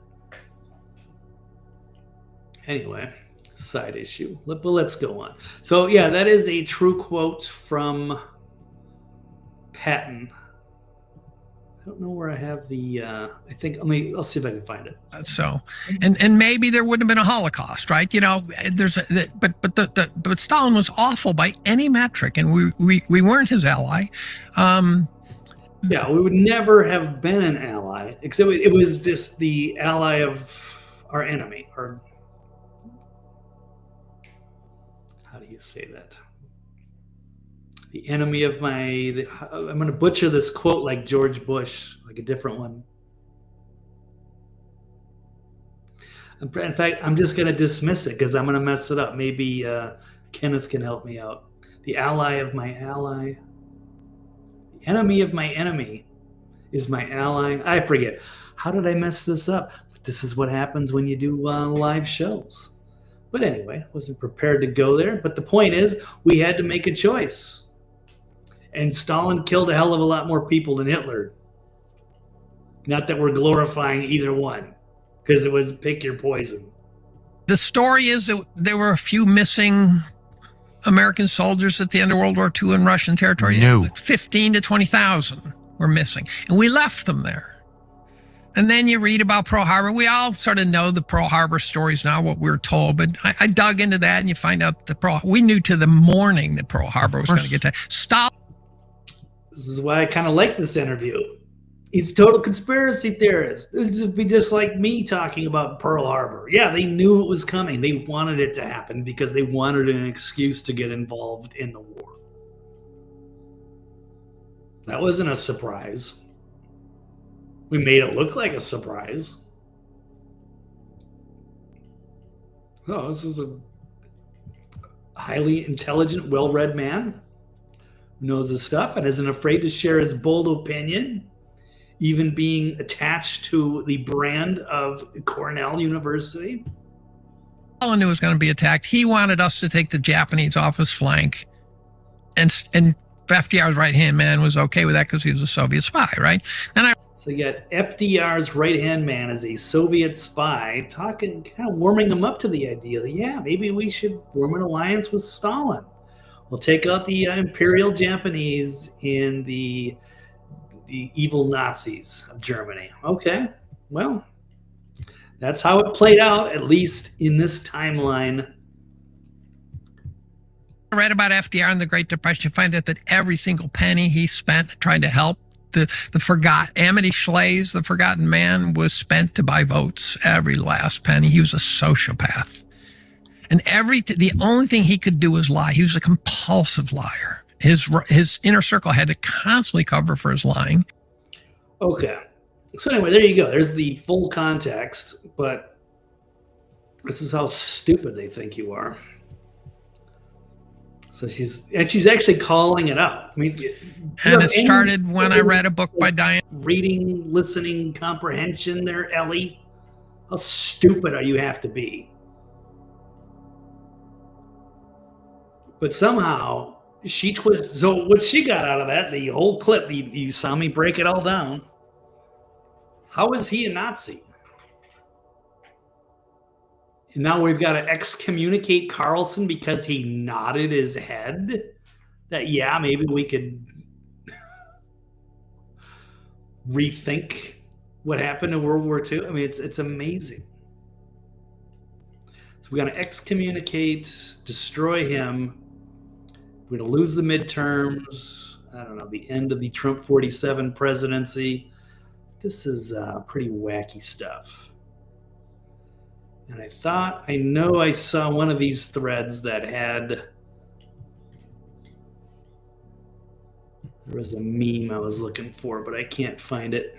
Anyway, side issue. But let's go on. So, yeah, that is a true quote from Patton. I don't know where I have the. I'll see if I can find it. So, and maybe there wouldn't have been a Holocaust, right? But Stalin was awful by any metric, and we weren't his ally. Yeah, we would never have been an ally, except it was just the ally of our enemy. Or how do you say that? The enemy of I'm going to butcher this quote like George Bush, like a different one. In fact, I'm just going to dismiss it because I'm going to mess it up. Maybe Kenneth can help me out. The ally of my ally. The enemy of my enemy is my ally. I forget. How did I mess this up? But this is what happens when you do live shows. But anyway, wasn't prepared to go there. But the point is, we had to make a choice. And Stalin killed a hell of a lot more people than Hitler. Not that we're glorifying either one, because it was pick your poison. The story is that there were a few missing American soldiers at the end of World War II in Russian territory. No. 15 to 20,000 were missing. And we left them there. And then you read about Pearl Harbor. We all sort of know the Pearl Harbor stories now, what we were told. But I dug into that, and you find out we knew to the morning that Pearl Harbor was going to get to stop. This is why I kind of like this interview. He's a total conspiracy theorist. This would be just like me talking about Pearl Harbor. Yeah, they knew it was coming. They wanted it to happen because they wanted an excuse to get involved in the war. That wasn't a surprise. We made it look like a surprise. Oh, this is a highly intelligent, well-read man who knows his stuff and isn't afraid to share his bold opinion, even being attached to the brand of Cornell University. Stalin knew it was going to be attacked. He wanted us to take the Japanese off his flank. And FDR's right-hand man was okay with that because he was a Soviet spy, right? So you got FDR's right-hand man as a Soviet spy talking, kind of warming them up to the idea that, yeah, maybe we should form an alliance with Stalin. We'll take out the Imperial Japanese and the evil Nazis of Germany. Okay, well, that's how it played out, at least in this timeline. I read about FDR in the Great Depression. You find out that every single penny he spent trying to help the Amity Schlaze, the forgotten man, was spent to buy votes. Every last penny. He was a sociopath. And the only thing he could do was lie. He was a compulsive liar. His inner circle had to constantly cover for his lying. Okay. So anyway, there you go. There's the full context, but this is how stupid they think you are. So she's actually calling it out. I mean, and it started when I read a book by Diane. Reading, listening, comprehension there, Ellie. How stupid are you have to be? But somehow she twists. So what she got out of that, the whole clip, you saw me break it all down. How is he a Nazi? And now we've got to excommunicate Carlson because he nodded his head. That, yeah, maybe we could rethink what happened in World War II. I mean, it's amazing. So we're going to excommunicate, destroy him. We're going to lose the midterms. I don't know, the end of the Trump 47 presidency. This is pretty wacky stuff. And I know I saw one of these threads that had, there was a meme I was looking for, but I can't find it.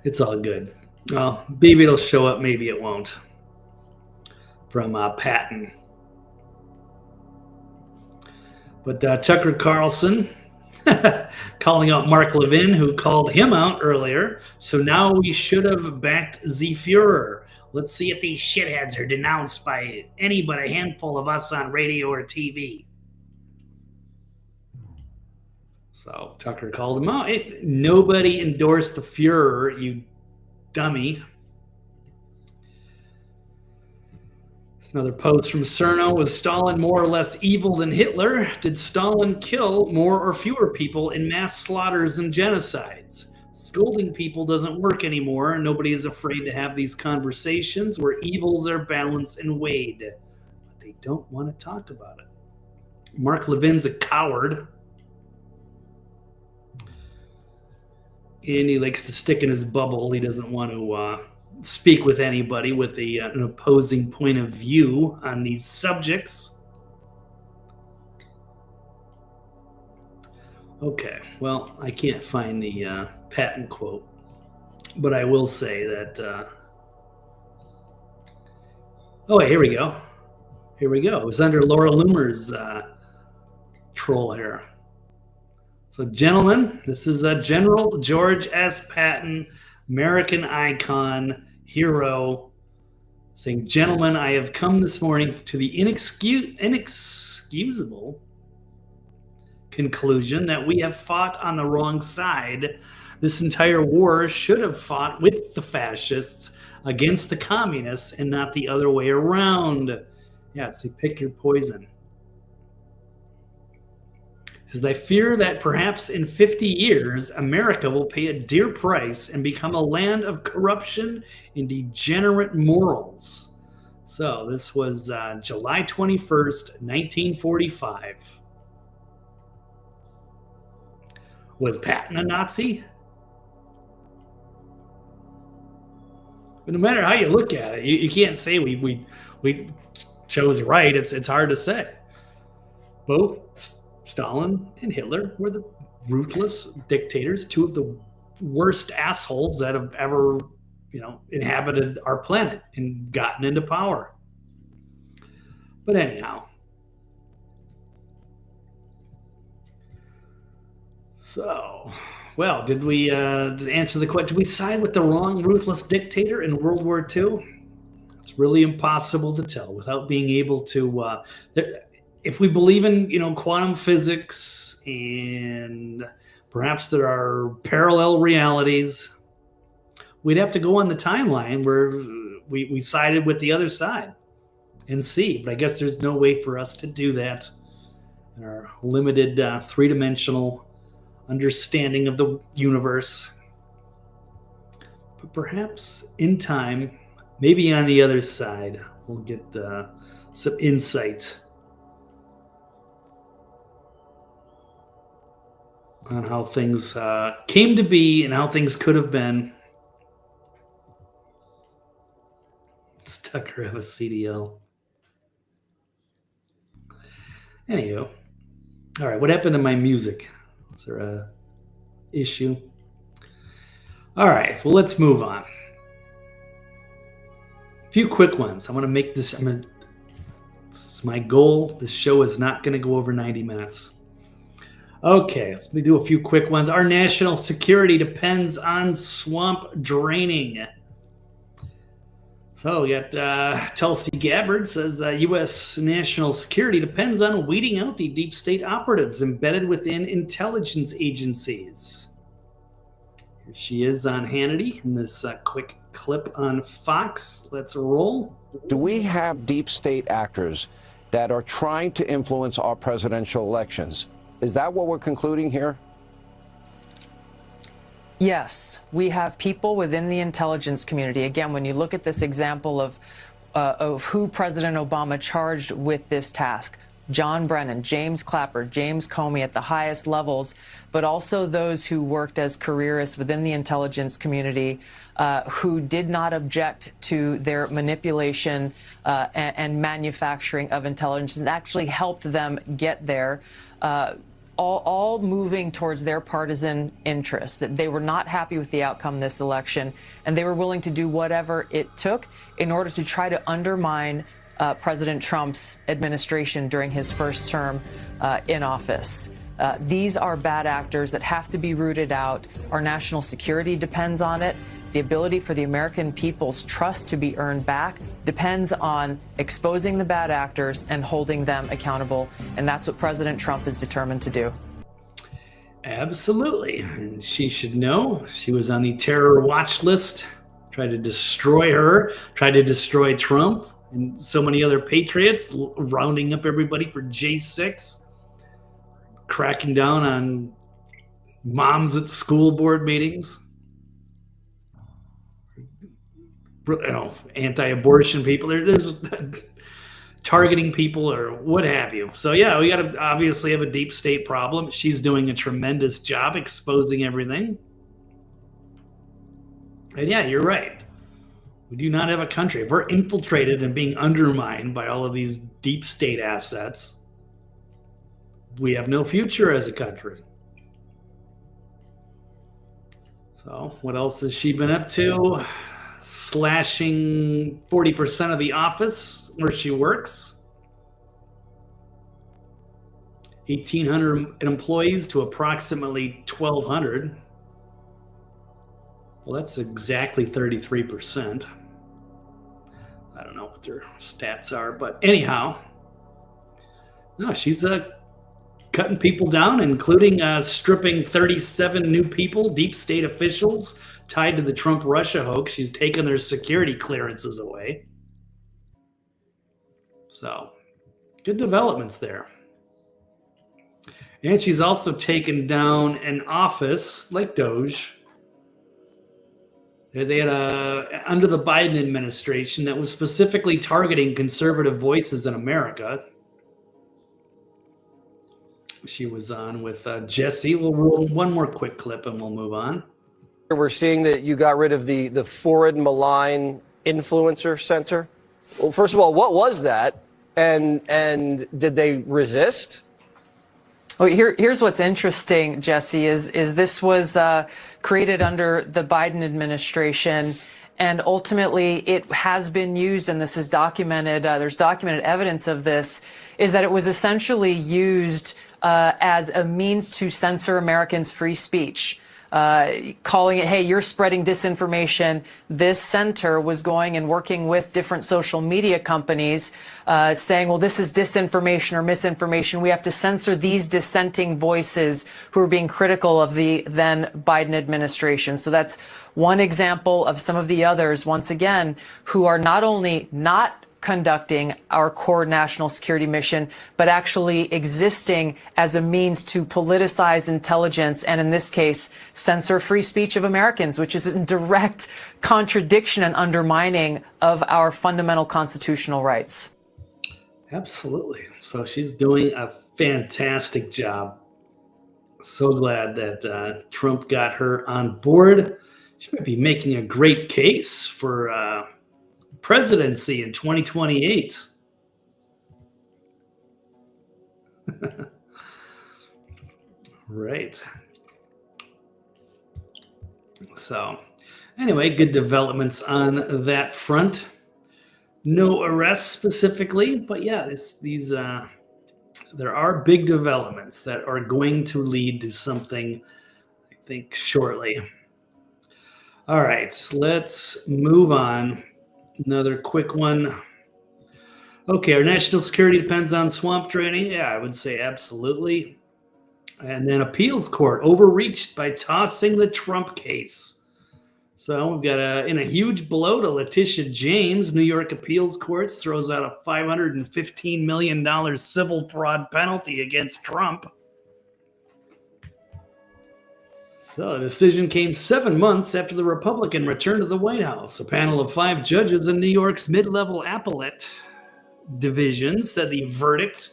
It's all good. Well, maybe it'll show up, maybe it won't. From Patton. But Tucker Carlson calling out Mark Levin, who called him out earlier. So now we should have backed the Führer. Let's see if these shitheads are denounced by any but a handful of us on radio or TV. So Tucker called him out. Nobody endorsed the Führer, you dummy. Another post from Cerno. Was Stalin more or less evil than Hitler? Did Stalin kill more or fewer people in mass slaughters and genocides? Scolding people doesn't work anymore. Nobody is afraid to have these conversations where evils are balanced and weighed. But they don't want to talk about it. Mark Levin's a coward. And he likes to stick in his bubble. He doesn't want to speak with anybody with an opposing point of view on these subjects. Okay, well, I can't find the Patton quote, but I will say that oh wait, here we go. It was under Laura Loomer's control here. So, gentlemen, this is General George S. Patton, American icon, hero, saying, gentlemen, I have come this morning to the inexcusable conclusion that we have fought on the wrong side. This entire war should have fought with the fascists against the communists and not the other way around. Yeah, it's like pick your poison. He says, I fear that perhaps in 50 years, America will pay a dear price and become a land of corruption and degenerate morals. So this was July 21st, 1945. Was Patton a Nazi? But no matter how you look at it, you can't say we chose right. It's hard to say. Both Stalin and Hitler were the ruthless dictators, two of the worst assholes that have ever, inhabited our planet and gotten into power. But anyhow, so, well, did we answer the question? Did we side with the wrong ruthless dictator in World War II? It's really impossible to tell without being able to. If we believe in quantum physics and perhaps there are parallel realities, we'd have to go on the timeline where we sided with the other side and see. But I guess there's no way for us to do that in our limited three-dimensional understanding of the universe. But perhaps in time, maybe on the other side, we'll get some insight on how things came to be and how things could have been. Does Tucker have a CDL? Anywho. All right, what happened to my music? Is there a issue? All right, well, let's move on. A few quick ones. I want to make this, it's my goal. This show is not going to go over 90 minutes. Okay, let's do a few quick ones. Our national security depends on swamp draining. So we got Tulsi Gabbard says U.S. national security depends on weeding out the deep state operatives embedded within intelligence agencies. Here she is on Hannity in this quick clip on Fox. Let's roll. Do we have deep state actors that are trying to influence our presidential elections? Is that what we're concluding here? Yes, we have people within the intelligence community. Again, when you look at this example of who President Obama charged with this task, John Brennan, James Clapper, James Comey at the highest levels, but also those who worked as careerists within the intelligence community who did not object to their manipulation and manufacturing of intelligence and actually helped them get there. All moving towards their partisan interests, that they were not happy with the outcome of this election, and they were willing to do whatever it took in order to try to undermine President Trump's administration during his first term in office. These are bad actors that have to be rooted out. Our national security depends on it. The ability for the American people's trust to be earned back depends on exposing the bad actors and holding them accountable. And that's what President Trump is determined to do. Absolutely. And she should know she was on the terror watch list, tried to destroy her, tried to destroy Trump and so many other patriots, rounding up everybody for J6, cracking down on moms at school board meetings. Anti-abortion people, there's targeting people or what have you. So yeah, we got to obviously have a deep state problem. She's doing a tremendous job exposing everything. And yeah, you're right. We do not have a country. If we're infiltrated and being undermined by all of these deep state assets, we have no future as a country. So what else has she been up to? Slashing 40% of the office where she works. 1,800 employees to approximately 1,200. Well, that's exactly 33%. I don't know what their stats are, but anyhow, no, she's cutting people down, including stripping 37 new people, deep state officials tied to the Trump-Russia hoax. She's taken their security clearances away. So, good developments there. And she's also taken down an office like Doge. They had under the Biden administration that was specifically targeting conservative voices in America. She was on with Jesse. We'll roll one more quick clip and we'll move on. We're seeing that you got rid of the foreign malign influencer censor. Well, first of all, what was that? And did they resist? Well, here's what's interesting, Jesse, is this was created under the Biden administration, and ultimately it has been used, and this is documented, there's documented evidence of this, is that it was essentially used as a means to censor Americans' free speech. Calling it, hey, you're spreading disinformation. This center was going and working with different social media companies saying, well, this is disinformation or misinformation. We have to censor these dissenting voices who are being critical of the then Biden administration. So that's one example of some of the others, once again, who are not only not conducting our core national security mission, but actually existing as a means to politicize intelligence and, in this case, censor free speech of Americans, which is in direct contradiction and undermining of our fundamental constitutional rights. Absolutely. So she's doing a fantastic job. So glad that Trump got her on board. She might be making a great case for presidency in 2028. Right. So anyway, good developments on that front. No arrests specifically, but yeah, there are big developments that are going to lead to something, I think, shortly. All right, let's move on. Another quick one. Okay, our national security depends on swamp draining. Yeah, I would say absolutely. And then appeals court overreached by tossing the Trump case. So we've got in a huge blow to Letitia James, New York appeals courts throws out a $515 million civil fraud penalty against Trump. So the decision came 7 months after the Republican returned to the White House. A panel of 5 judges in New York's mid-level appellate division said the verdict,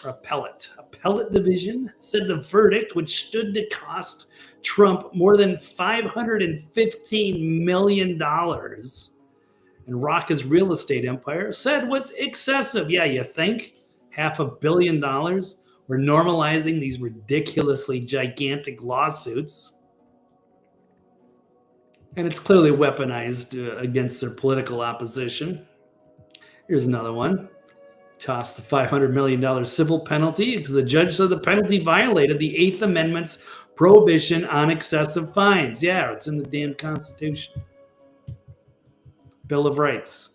or appellate division, said the verdict, which stood to cost Trump more than $515 million and rock his real estate empire, said was excessive. Yeah, you think? $500 million? We're normalizing these ridiculously gigantic lawsuits. And it's clearly weaponized against their political opposition. Here's another one. Tossed the $500 million civil penalty because the judge said the penalty violated the 8th Amendment's prohibition on excessive fines. Yeah, it's in the damn Constitution. Bill of Rights.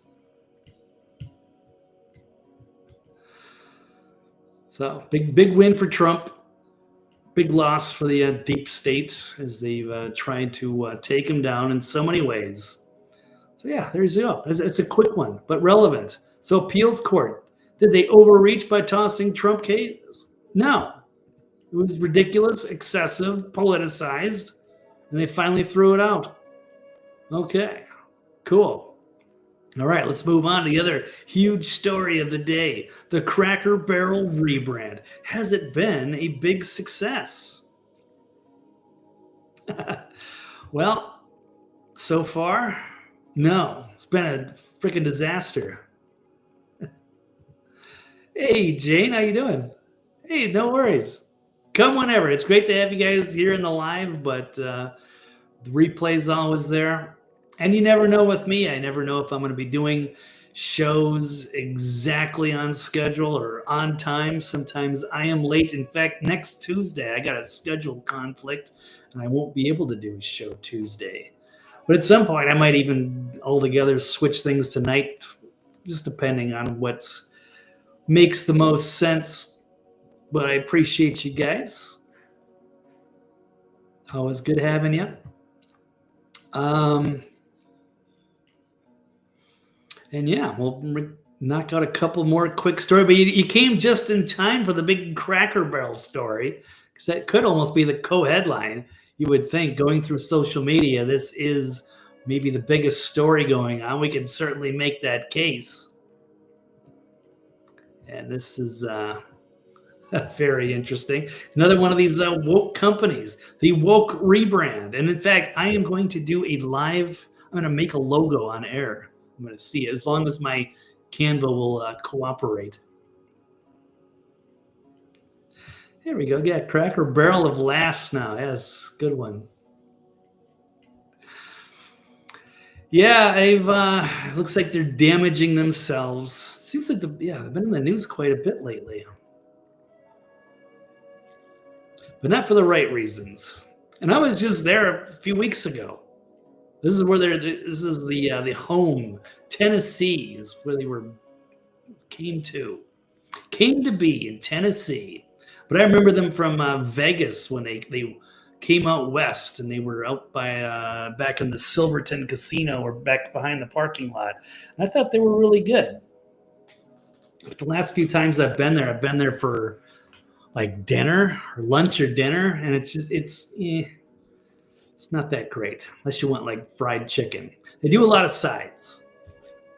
So big win for Trump. Big loss for the deep state as they've tried to take him down in so many ways. So yeah, there you go. It's a quick one, but relevant. So appeals court, did they overreach by tossing Trump case? No. It was ridiculous, excessive, politicized, and they finally threw it out. Okay, cool. All right, let's move on to the other huge story of the day, the Cracker Barrel rebrand. Has it been a big success? Well, so far, no. It's been a freaking disaster. Hey, Jane, how you doing? Hey, no worries. Come whenever. It's great to have you guys here in the live, but the replay's always there. And you never know with me. I never know if I'm going to be doing shows exactly on schedule or on time. Sometimes I am late. In fact, next Tuesday, I got a schedule conflict and I won't be able to do a show Tuesday. But at some point, I might even altogether switch things tonight, just depending on what makes the most sense. But I appreciate you guys. Always good having you. And yeah, we'll knock out a couple more quick stories. But you came just in time for the big Cracker Barrel story, because that could almost be the co-headline. You would think, going through social media, this is maybe the biggest story going on. We can certainly make that case. And this is very interesting. Another one of these woke companies, the woke rebrand. And in fact, I am going to do a live, I'm going to make a logo on air. I'm going to see it, as long as my Canva will cooperate. There we go. Yeah, Cracker Barrel of laughs now. Yes, good one. Yeah, looks like they're damaging themselves. Seems like they've been in the news quite a bit lately, but not for the right reasons. And I was just there a few weeks ago. This is where this is the home, Tennessee, is where they came to be in Tennessee. But I remember them from Vegas when they came out west, and they were out by back in the Silverton Casino, or back behind the parking lot. And I thought they were really good. But the last few times I've been there for like dinner or lunch or dinner, and it's not that great unless you want like fried chicken. They do a lot of sides,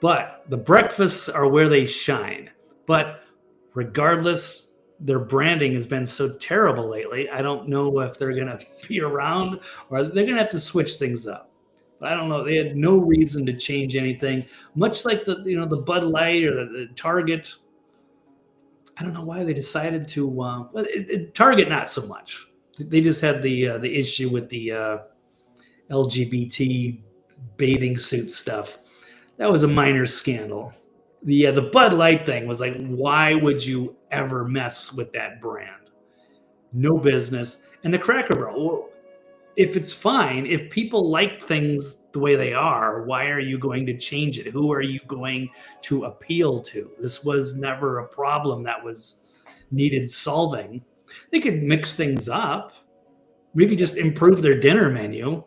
but the breakfasts are where they shine. But regardless, their branding has been so terrible lately. I don't know if they're going to be around or they're going to have to switch things up. But I don't know. They had no reason to change anything, much like the Bud Light or the Target. I don't know why they decided to. Target, not so much. They just had the issue with the LGBT bathing suit stuff. That was a minor scandal. The Bud Light thing was like, why would you ever mess with that brand? No business. And the Cracker Barrel, well, if it's fine, if people like things the way they are, why are you going to change it? Who are you going to appeal to? This was never a problem that was needed solving. They could mix things up, maybe just improve their dinner menu,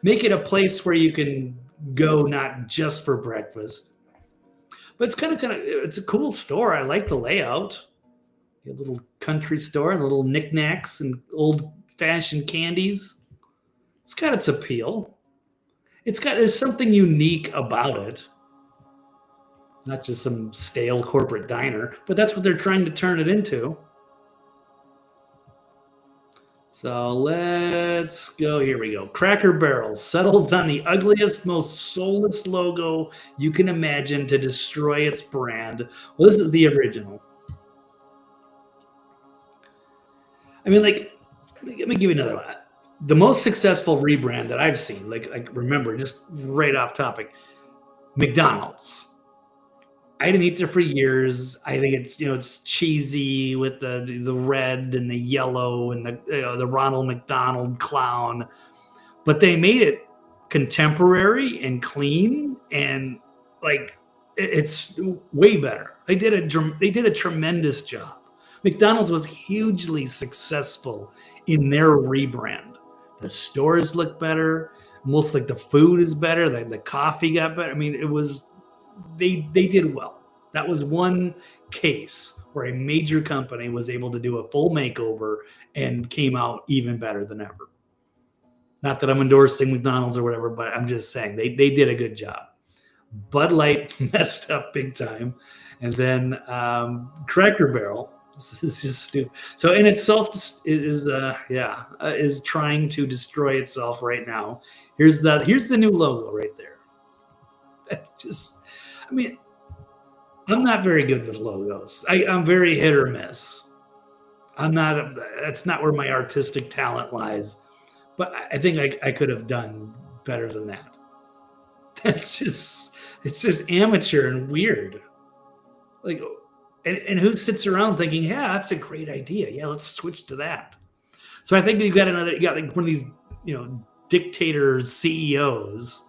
make it a place where you can go not just for breakfast. But it's a cool store. I like the layout. A little country store and little knickknacks and old-fashioned candies. It's got its appeal. There's something unique about it. Not just some stale corporate diner, but that's what they're trying to turn it into. So let's go. Here we go. Cracker Barrel settles on the ugliest, most soulless logo you can imagine to destroy its brand. Well, this is the original. I mean, let me give you another one. The most successful rebrand that I've seen, remember, just right off topic, McDonald's. I didn't eat there for years. I think it's cheesy with the red and the yellow and the Ronald McDonald clown, but they made it contemporary and clean, and it's way better. They did a tremendous job. McDonald's was hugely successful in their rebrand. The stores look better. Almost like the food is better. The coffee got better. I mean, they did well. That was one case where a major company was able to do a full makeover and came out even better than ever. Not that I'm endorsing McDonald's or whatever, but I'm just saying they did a good job. Bud Light messed up big time. And then Cracker Barrel, this is just stupid. So in itself is trying to destroy itself right now. Here's the new logo right there. That's just, I mean, I'm not very good with logos. I'm very hit or miss. That's not where my artistic talent lies. But I think I could have done better than that. That's just, It's just amateur and weird. Like, and who sits around thinking, yeah, that's a great idea. Yeah, let's switch to that. So I think you got like one of these, dictator CEOs.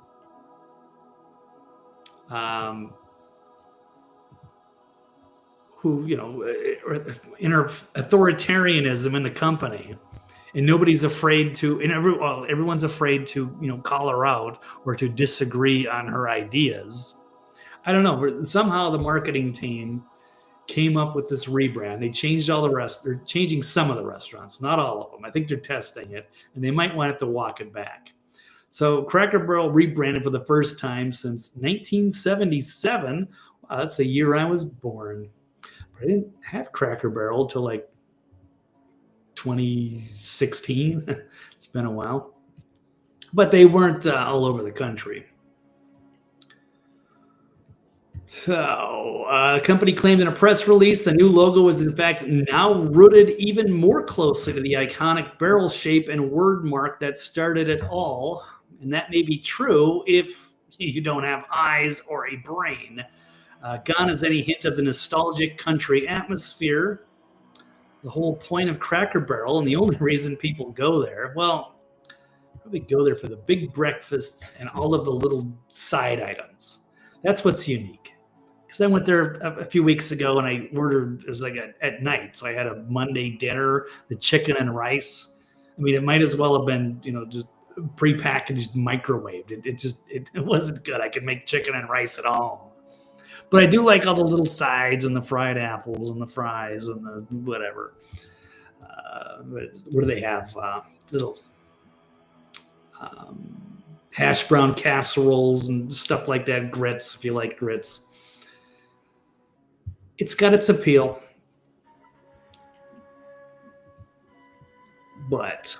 Who, authoritarianism in the company, and nobody's afraid to, and everyone's afraid to, call her out or to disagree on her ideas. I don't know. Somehow the marketing team came up with this rebrand. They changed all the rest. They're changing some of the restaurants, not all of them. I think they're testing it, and they might want to walk it back. So Cracker Barrel rebranded for the first time since 1977. Wow, that's the year I was born. But I didn't have Cracker Barrel till like 2016. It's been a while. But they weren't all over the country. So, a company claimed in a press release the new logo was in fact now rooted even more closely to the iconic barrel shape and word mark that started it all. And that may be true if you don't have eyes or a brain. Gone is any hint of the nostalgic country atmosphere. The whole point of Cracker Barrel, and the only reason people go there, well, probably go there for the big breakfasts and all of the little side items. That's what's unique. Because I went there a few weeks ago and I ordered, it was like at night. So I had a Monday dinner, the chicken and rice. I mean, it might as well have been, just prepackaged, microwaved. It wasn't good. I could make chicken and rice at home. But I do like all the little sides and the fried apples and the fries and the whatever. What do they have? Little hash brown casseroles and stuff like that. Grits, if you like grits. It's got its appeal. But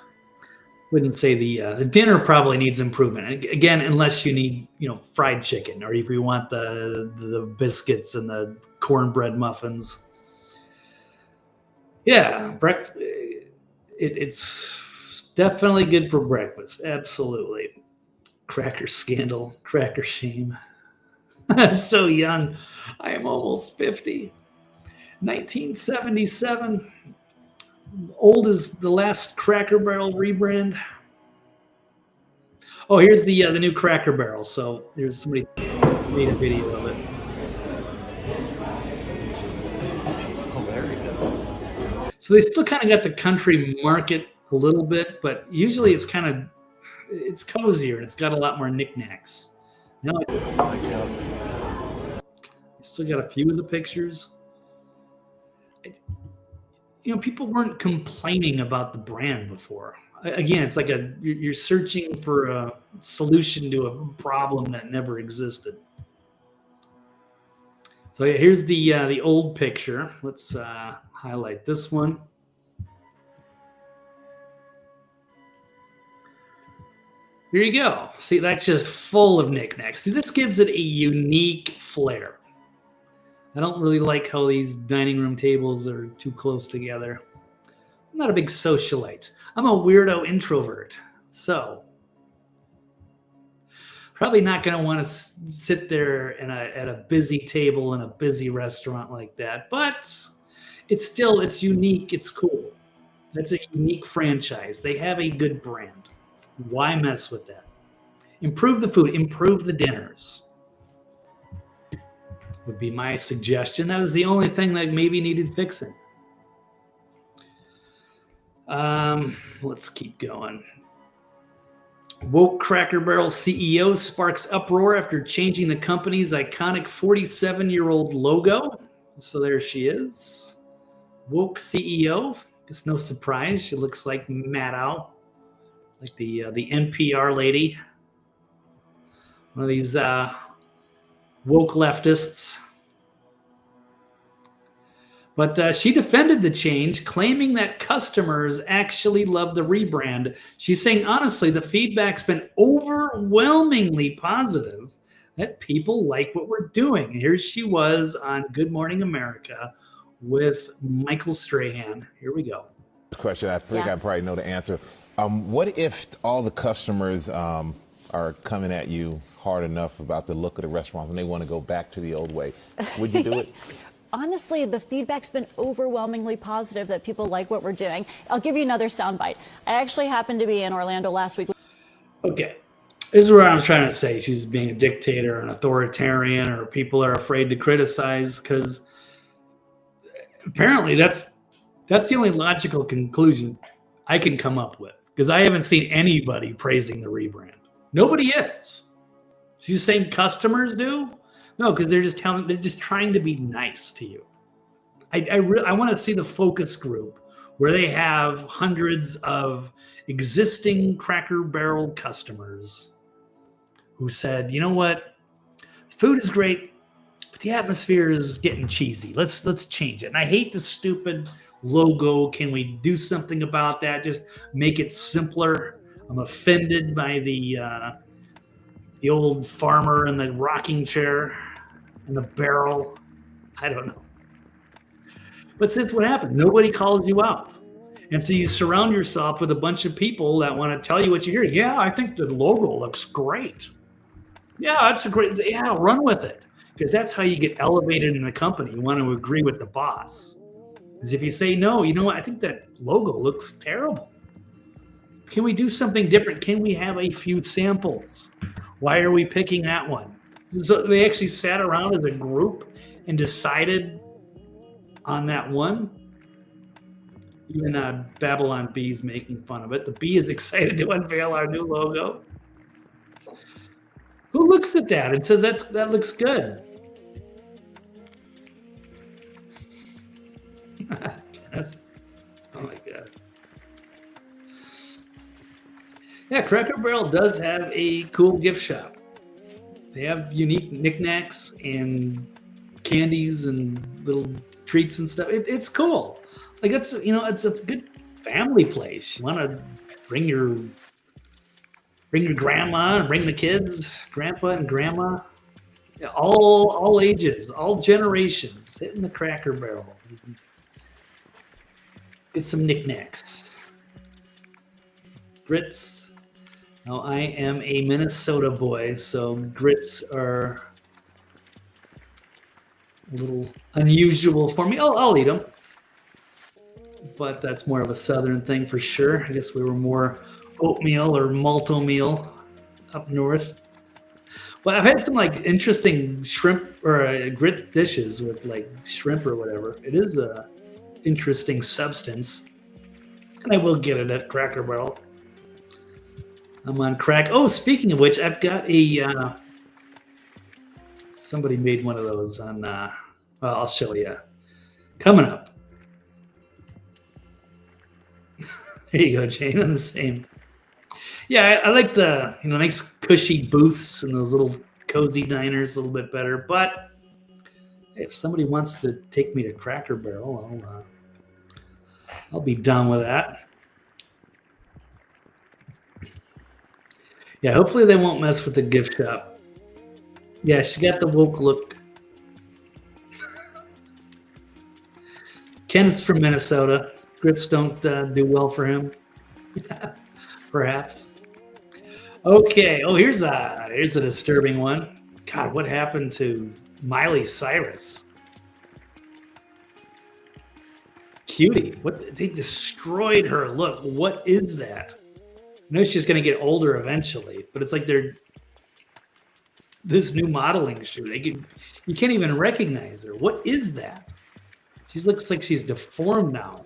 wouldn't say the dinner probably needs improvement. Again, unless you need, fried chicken, or if you want the biscuits and the cornbread muffins. Yeah, it's definitely good for breakfast. Absolutely. Cracker scandal, cracker shame. I'm so young. I am almost 50. 1977. Old as the last Cracker Barrel rebrand. Oh, here's the new Cracker Barrel. So there's somebody made a video of it. So they still kind of got the country market a little bit, but usually it's cozier and it's got a lot more knickknacks. Now I still got a few of the pictures. People weren't complaining about the brand before. Again, it's like you're searching for a solution to a problem that never existed. So yeah, here's the old picture. Let's highlight this one. Here you go. See, that's just full of knickknacks. See, this gives it a unique flair. I don't really like how these dining room tables are too close together. I'm not a big socialite. I'm a weirdo introvert. So, probably not going to want to sit there at a busy table in a busy restaurant like that. But it's unique. It's cool. That's a unique franchise. They have a good brand. Why mess with that? Improve the food. Improve the dinners. Would be my suggestion. That was the only thing that maybe needed fixing. Let's keep going. Woke Cracker Barrel CEO sparks uproar after changing the company's iconic 47-year-old logo. So there she is. Woke CEO. It's no surprise. She looks like Maddow, like the NPR lady. One of these woke leftists. But she defended the change, claiming that customers actually love the rebrand. She's saying, honestly, the feedback's been overwhelmingly positive, that people like what we're doing. Here she was on Good Morning America with Michael Strahan. Here we go. Question, I think I probably know the answer. What if all the customers are coming at you hard enough about the look of the restaurant and they want to go back to the old way, would you do it? Honestly, the feedback's been overwhelmingly positive that people like what we're doing. I'll give you another soundbite. I actually happened to be in Orlando last week. Okay. This is what I'm trying to say. She's being a dictator, an authoritarian, or people are afraid to criticize because apparently that's the only logical conclusion I can come up with, because I haven't seen anybody praising the rebrand. Nobody is. She's saying customers do? No, because they're just trying to be nice to you. I want to see the focus group where they have hundreds of existing Cracker Barrel customers who said, you know what, food is great, but the atmosphere is getting cheesy. Let's change it. And I hate the stupid logo. Can we do something about that? Just make it simpler. I'm offended by the old farmer in the rocking chair and the barrel. I don't know. But since what happened? Nobody calls you out. And so you surround yourself with a bunch of people that want to tell you what you hear. Yeah, I think the logo looks great. Yeah, that's a great, yeah, run with it. Because that's how you get elevated in the company. You want to agree with the boss. Because if you say, no, you know what, I think that logo looks terrible. Can we do something different? Can we have a few samples? Why are we picking that one? So they actually sat around as a group and decided on that one. Even Babylon Bee's making fun of it. The Bee is excited to unveil our new logo. Who looks at that and says that looks good? Oh my God. Yeah, Cracker Barrel does have a cool gift shop. They have unique knickknacks and candies and little treats and stuff. It's cool. Like it's a good family place. You want to bring your grandma and bring the kids, grandpa and grandma, yeah, all ages, all generations, hitting the Cracker Barrel. Get some knickknacks. Grits. Now I am a Minnesota boy, so grits are a little unusual for me. I'll eat them. But that's more of a southern thing for sure. I guess we were more oatmeal or malto-meal up north. Well, I've had some like interesting shrimp or grit dishes with like shrimp or whatever. It is a interesting substance, and I will get it at Cracker Barrel. I'm on crack. Oh, speaking of which, I've got a somebody made one of those on. Well, I'll show you coming up. There you go, Jane. I'm the same. Yeah, I like the nice cushy booths and those little cozy diners a little bit better. But if somebody wants to take me to Cracker Barrel, I'll be down with that. Yeah, hopefully they won't mess with the gift shop. Yeah, she got the woke look. Kenneth's from Minnesota. Grits don't do well for him. Perhaps. Okay. Oh, here's a disturbing one. God, what happened to Miley Cyrus? Cutie. What, they destroyed her look. What is that? I know she's going to get older eventually, but it's like this new modeling shoot. You can't even recognize her. What is that? She looks like she's deformed now.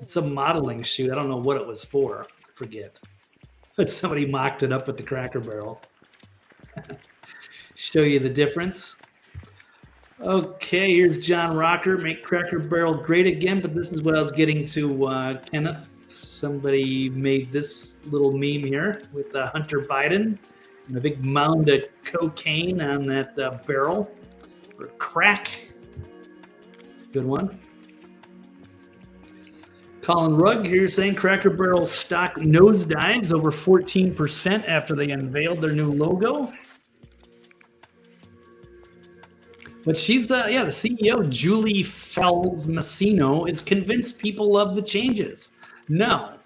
It's a modeling shoot. I don't know what it was for. Forget. But somebody mocked it up at the Cracker Barrel. Show you the difference. Okay, here's John Rocker. Make Cracker Barrel great again. But this is what I was getting to, Kenneth. Somebody made this little meme here with Hunter Biden and a big mound of cocaine on that barrel. Or crack. It's a good one. Colin Rugg here saying Cracker Barrel stock nosedives over 14% after they unveiled their new logo. But she's, the CEO, Julie Fells Massino, is convinced people love the changes. No,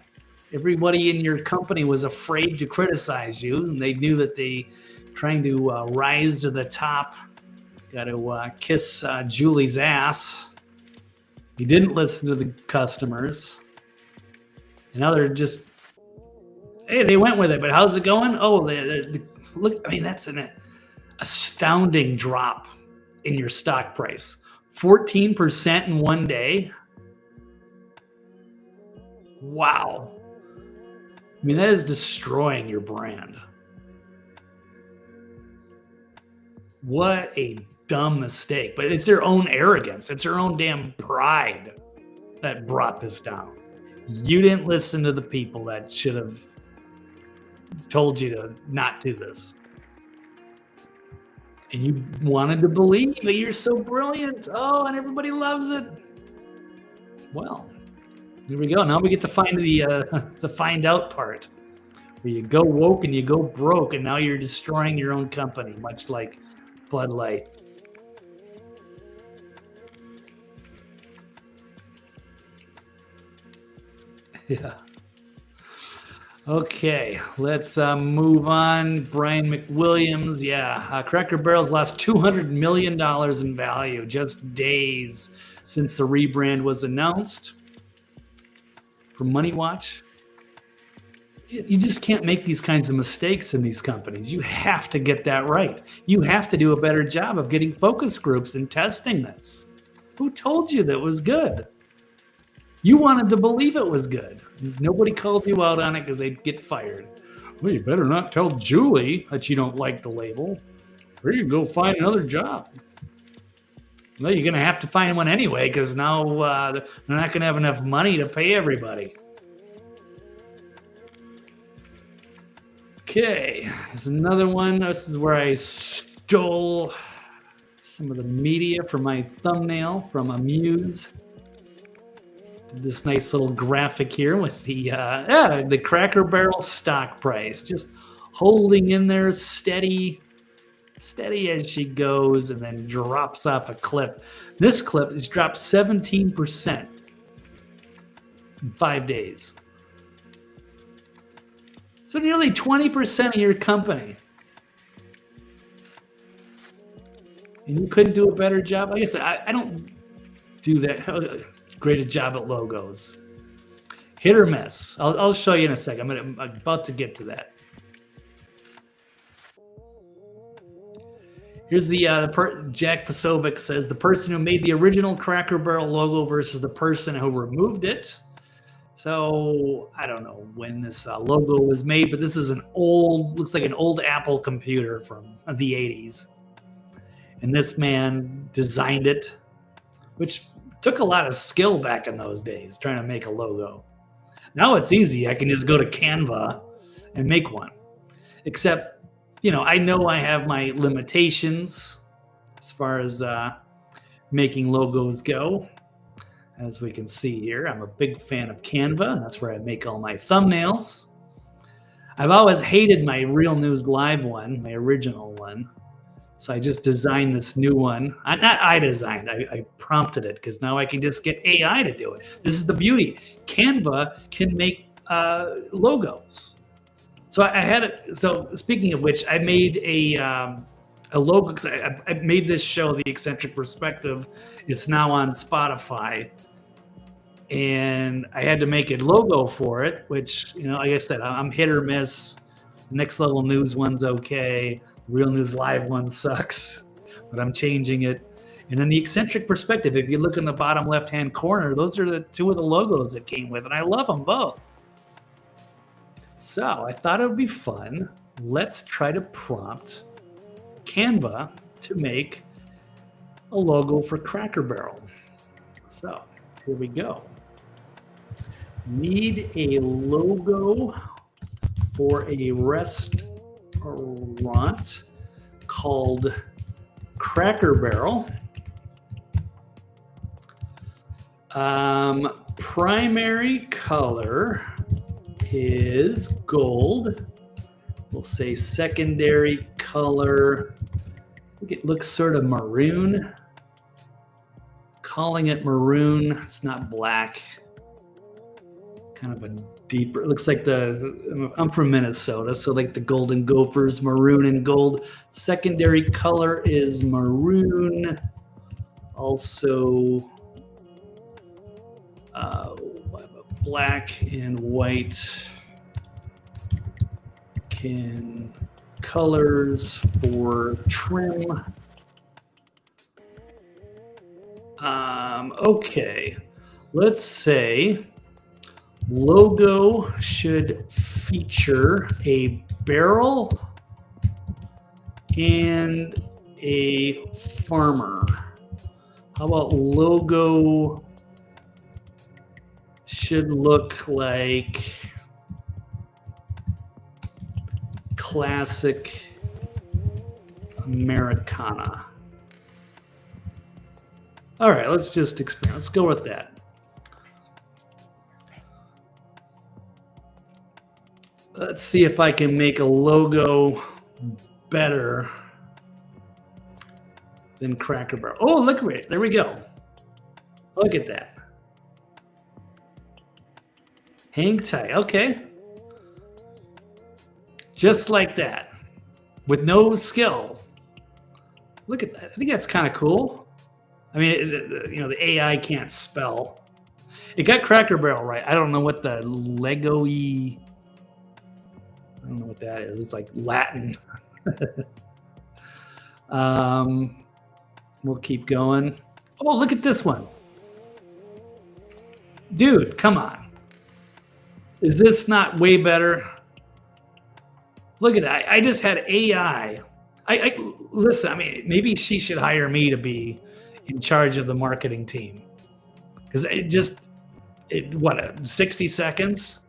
Everybody in your company was afraid to criticize you, and they knew that they trying to rise to the top. Got to kiss Julie's ass. You didn't listen to the customers, and now they're just, hey, they went with it. But how's it going? Oh, look! I mean, that's an astounding drop in your stock price. 14% in one day. Wow. I mean, that is destroying your brand. What a dumb mistake. But it's their own arrogance. It's their own damn pride that brought this down. You didn't listen to the people that should have told you to not do this. And you wanted to believe that you're so brilliant. Oh, and everybody loves it. Well, here we go. Now we get to find the find out part, where you go woke and you go broke, and now you're destroying your own company, much like Bud Light. Yeah. Okay, let's move on. Brian McWilliams, yeah. Cracker Barrel's lost $200 million in value just days since the rebrand was announced. From Money Watch, you just can't make these kinds of mistakes in these companies. You have to get that right. You have to do a better job of getting focus groups and testing this. Who told you that was good? You wanted to believe it was good. Nobody called you out on it because they'd get fired. Well, you better not tell Julie that you don't like the label, or you can go find another job. Well, you're going to have to find one anyway, because now they're not going to have enough money to pay everybody. Okay, there's another one. This is where I stole some of the media for my thumbnail from Amuse. This nice little graphic here with the Cracker Barrel stock price, just holding in there steady as she goes, and then drops off a cliff. This clip has dropped 17% in 5 days. So nearly 20% of your company. And you couldn't do a better job? Like I said, I don't do that great a job at logos. Hit or miss. I'll show you in a second. I'm about to get to that. Here's Jack Posobiec says, the person who made the original Cracker Barrel logo versus the person who removed it. So I don't know when this logo was made, but this is looks like an old Apple computer from the 80s. And this man designed it, which took a lot of skill back in those days, trying to make a logo. Now it's easy. I can just go to Canva and make one. Except, I know I have my limitations as far as making logos go. As we can see here, I'm a big fan of Canva, and that's where I make all my thumbnails. I've always hated my Real News Live one, my original one. So I just designed this new one. Not I designed, I prompted it, because now I can just get AI to do it. This is the beauty. Canva can make logos. So I had it. So speaking of which, I made a logo, because I made this show, The Eccentric Perspective. It's now on Spotify. And I had to make a logo for it, which, like I said, I'm hit or miss. Next Level News one's okay. Real News Live one sucks, but I'm changing it. And then the Eccentric Perspective, if you look in the bottom left-hand corner, those are the two of the logos it came with, and I love them both. So I thought it would be fun. Let's try to prompt Canva to make a logo for Cracker Barrel. So here we go. Need a logo for a restaurant called Cracker Barrel. Primary color is gold. We'll say secondary color, I think it looks sort of maroon. Calling it maroon, it's not black. kind of a deeper, it looks like I'm from Minnesota, so like the Golden Gophers, maroon and gold. Secondary color is maroon. Also, black and white colors for trim. Okay, let's say logo should feature a barrel and a farmer. How about logo should look like classic Americana? All right, let's just expand. Let's go with that. Let's see if I can make a logo better than Cracker Barrel. Oh, look at it. There we go. Look at that. Hang tight. Okay. Just like that. With no skill. Look at that. I think that's kind of cool. I mean, the AI can't spell. It got Cracker Barrel right. I don't know what the Lego-y... I don't know what that is. It's like Latin. We'll keep going. Oh, look at this one. Dude, come on. Is this not way better? Look at that. I just had AI. Listen, I mean, maybe she should hire me to be in charge of the marketing team. Because 60 seconds?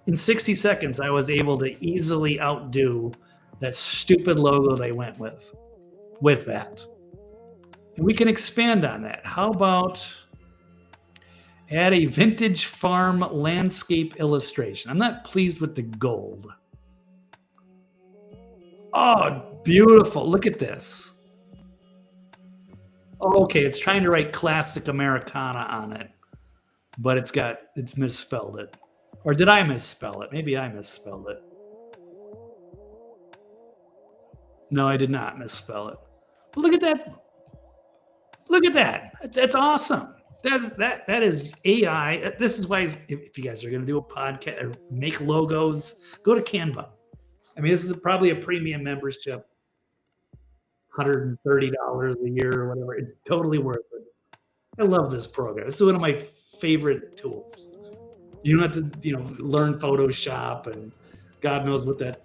In 60 seconds, I was able to easily outdo that stupid logo they went with that. And we can expand on that. How about add a vintage farm landscape illustration? I'm not pleased with the gold. Oh, beautiful. Look at this. Oh, okay, it's trying to write classic Americana on it, but it's misspelled it. Or did I misspell it? Maybe I misspelled it. No, I did not misspell it. But look at that. Look at that. That's awesome. That is AI. This is why, if you guys are going to do a podcast or make logos, go to Canva. I mean, this is probably a premium membership, $130 a year or whatever. It's totally worth it. I love this program. This is one of my favorite tools. You don't have to, learn Photoshop and God knows what the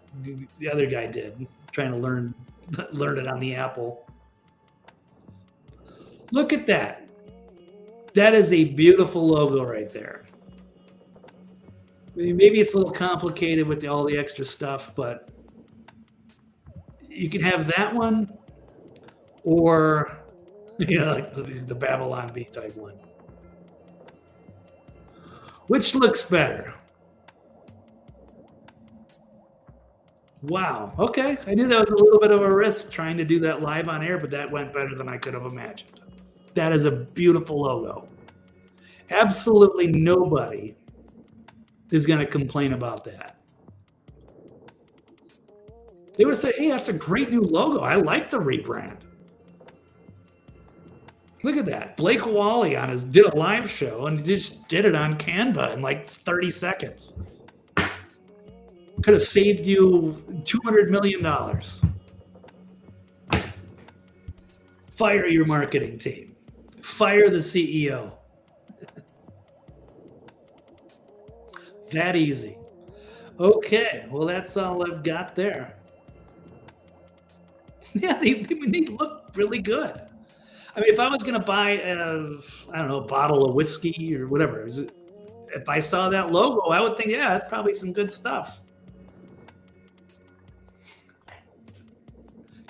other guy did, trying to learn it on the Apple. Look at that. That is a beautiful logo right there. I mean, maybe it's a little complicated with all the extra stuff, but you can have that one or, like the Babylon Bee type one. Which looks better? Wow. Okay. I knew that was a little bit of a risk trying to do that live on air, but that went better than I could have imagined. That is a beautiful logo. Absolutely nobody is going to complain about that. They would say, hey, that's a great new logo. I like the rebrand. Look at that. Blake Wally did a live show and he just did it on Canva in like 30 seconds. Could have saved you $200 million. Fire your marketing team. Fire the CEO. That easy. Okay, well, that's all I've got there. Yeah, they look really good. I mean, if I was going to buy a bottle of whiskey or whatever, if I saw that logo, I would think, yeah, that's probably some good stuff.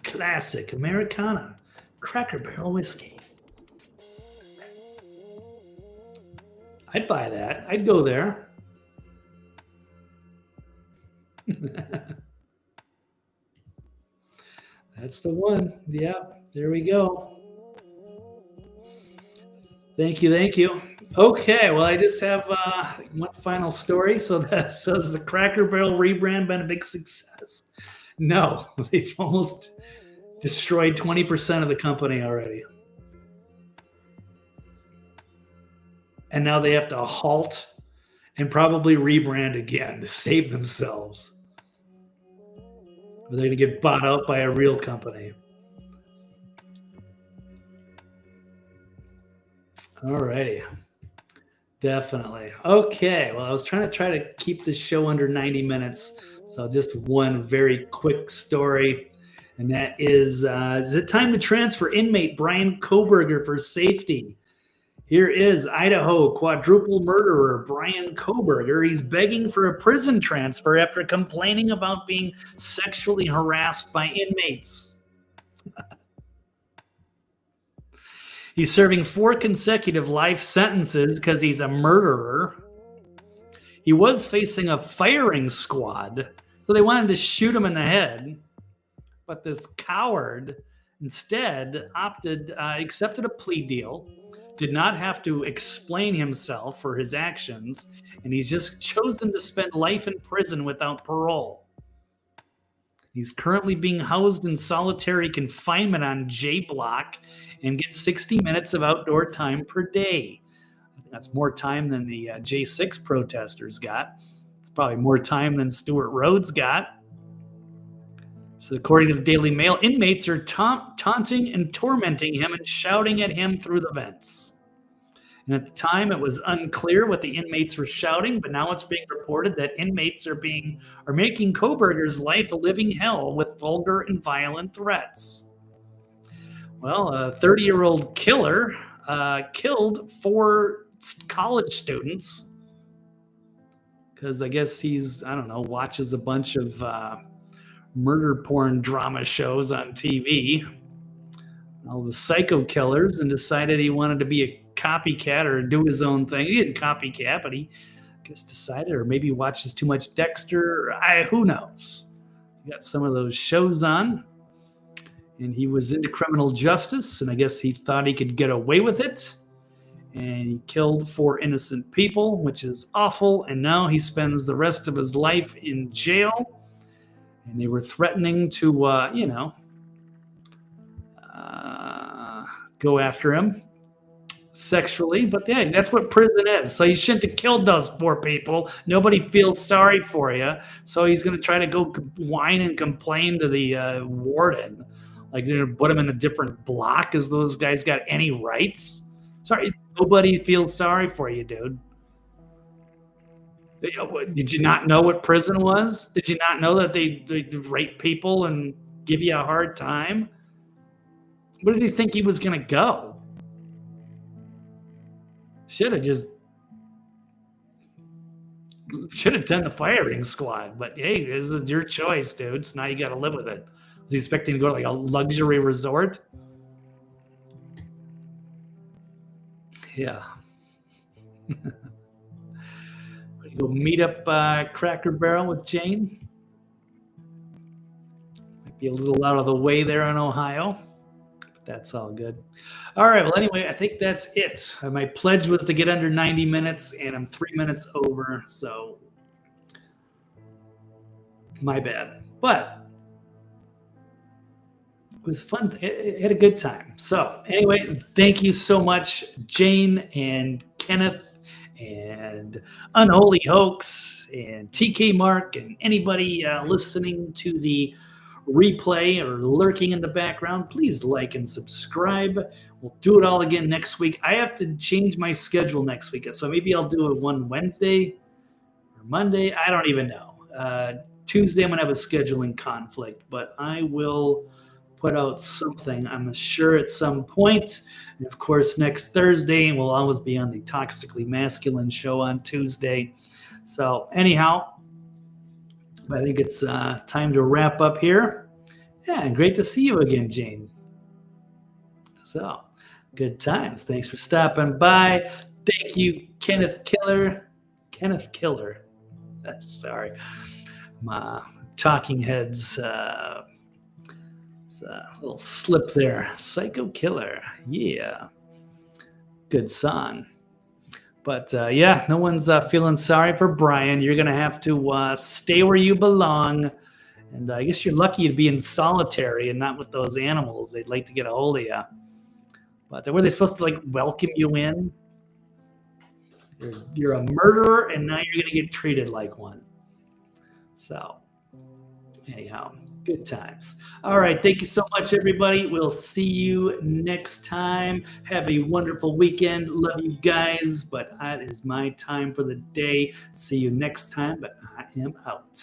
Classic Americana, Cracker Barrel whiskey. I'd buy that. I'd go there. That's the one. Yep, there we go. Thank you, thank you. Okay, well, I just have one final story. So has the Cracker Barrel rebrand been a big success? No, they've almost destroyed 20% of the company already. And now they have to halt and probably rebrand again to save themselves. Or they're going to get bought out by a real company. All righty. Definitely. Okay. Well, I was trying to keep the show under 90 minutes. So just one very quick story. And that is it time to transfer inmate Bryan Kohberger for safety? Here is Idaho quadruple murderer Bryan Kohberger. He's begging for a prison transfer after complaining about being sexually harassed by inmates. He's serving 4 consecutive life sentences because he's a murderer. He was facing a firing squad, so they wanted to shoot him in the head. But this coward instead accepted a plea deal, did not have to explain himself for his actions, and he's just chosen to spend life in prison without parole. He's currently being housed in solitary confinement on J Block and gets 60 minutes of outdoor time per day. I think that's more time than the J6 protesters got. It's probably more time than Stuart Rhodes got. So according to the Daily Mail, inmates are taunting and tormenting him and shouting at him through the vents. And at the time, it was unclear what the inmates were shouting, but now it's being reported that inmates are making Kohberger's life a living hell with vulgar and violent threats. Well, a 30-year-old killer killed 4 college students because I guess he's, watches a bunch of murder porn drama shows on TV. All the psycho killers, and decided he wanted to be a copycat or do his own thing. He didn't copycat, but he just decided, or maybe watches too much Dexter. Who knows? He got some of those shows on, and he was into criminal justice, and I guess he thought he could get away with it. And he killed 4 innocent people, which is awful. And now he spends the rest of his life in jail. And they were threatening to, go after him sexually. But yeah, that's what prison is. So you shouldn't have killed those poor people. Nobody feels sorry for you. So he's going to try to go whine and complain to the warden. Like, they're going to put him in a different block as those guys got any rights. Sorry, nobody feels sorry for you, dude. Did you not know what prison was? Did you not know that they rape people and give you a hard time? Where did he think he was going to go? Should have done the firing squad. But hey, this is your choice, dude. So now you got to live with it. Was he expecting to go to like a luxury resort? Yeah. Go meet up Cracker Barrel with Jane. Might be a little out of the way there in Ohio. But that's all good. All right. Well, anyway, I think that's it. My pledge was to get under 90 minutes, and I'm 3 minutes over. So my bad. But it was fun. It had a good time. So anyway, thank you so much, Jane and Kenneth and Unholy Hoax and TK Mark and anybody listening to the replay or lurking in the background. Please like and subscribe. We'll do it all again next week. I have to change my schedule next week, so maybe I'll do it one Wednesday or Monday. I don't even know. Tuesday I'm gonna have a scheduling conflict, but I will put out something, I'm sure, at some point. And of course, next Thursday, we'll always be on the Toxically Masculine show on Tuesday. So anyhow, I think it's time to wrap up here. Yeah, great to see you again, Jane. So, good times. Thanks for stopping by. Thank you, Kenneth Killer. Sorry. My Talking Heads little slip there. Psycho Killer. Yeah. Good song. But yeah, no one's feeling sorry for Bryan. You're going to have to stay where you belong. And I guess you're lucky to be in solitary and not with those animals. They'd like to get a hold of you. But were they supposed to like welcome you in? You're a murderer, and now you're going to get treated like one. So anyhow, good times. All right. Thank you so much, everybody. We'll see you next time. Have a wonderful weekend. Love you guys. But that is my time for the day. See you next time. But I am out.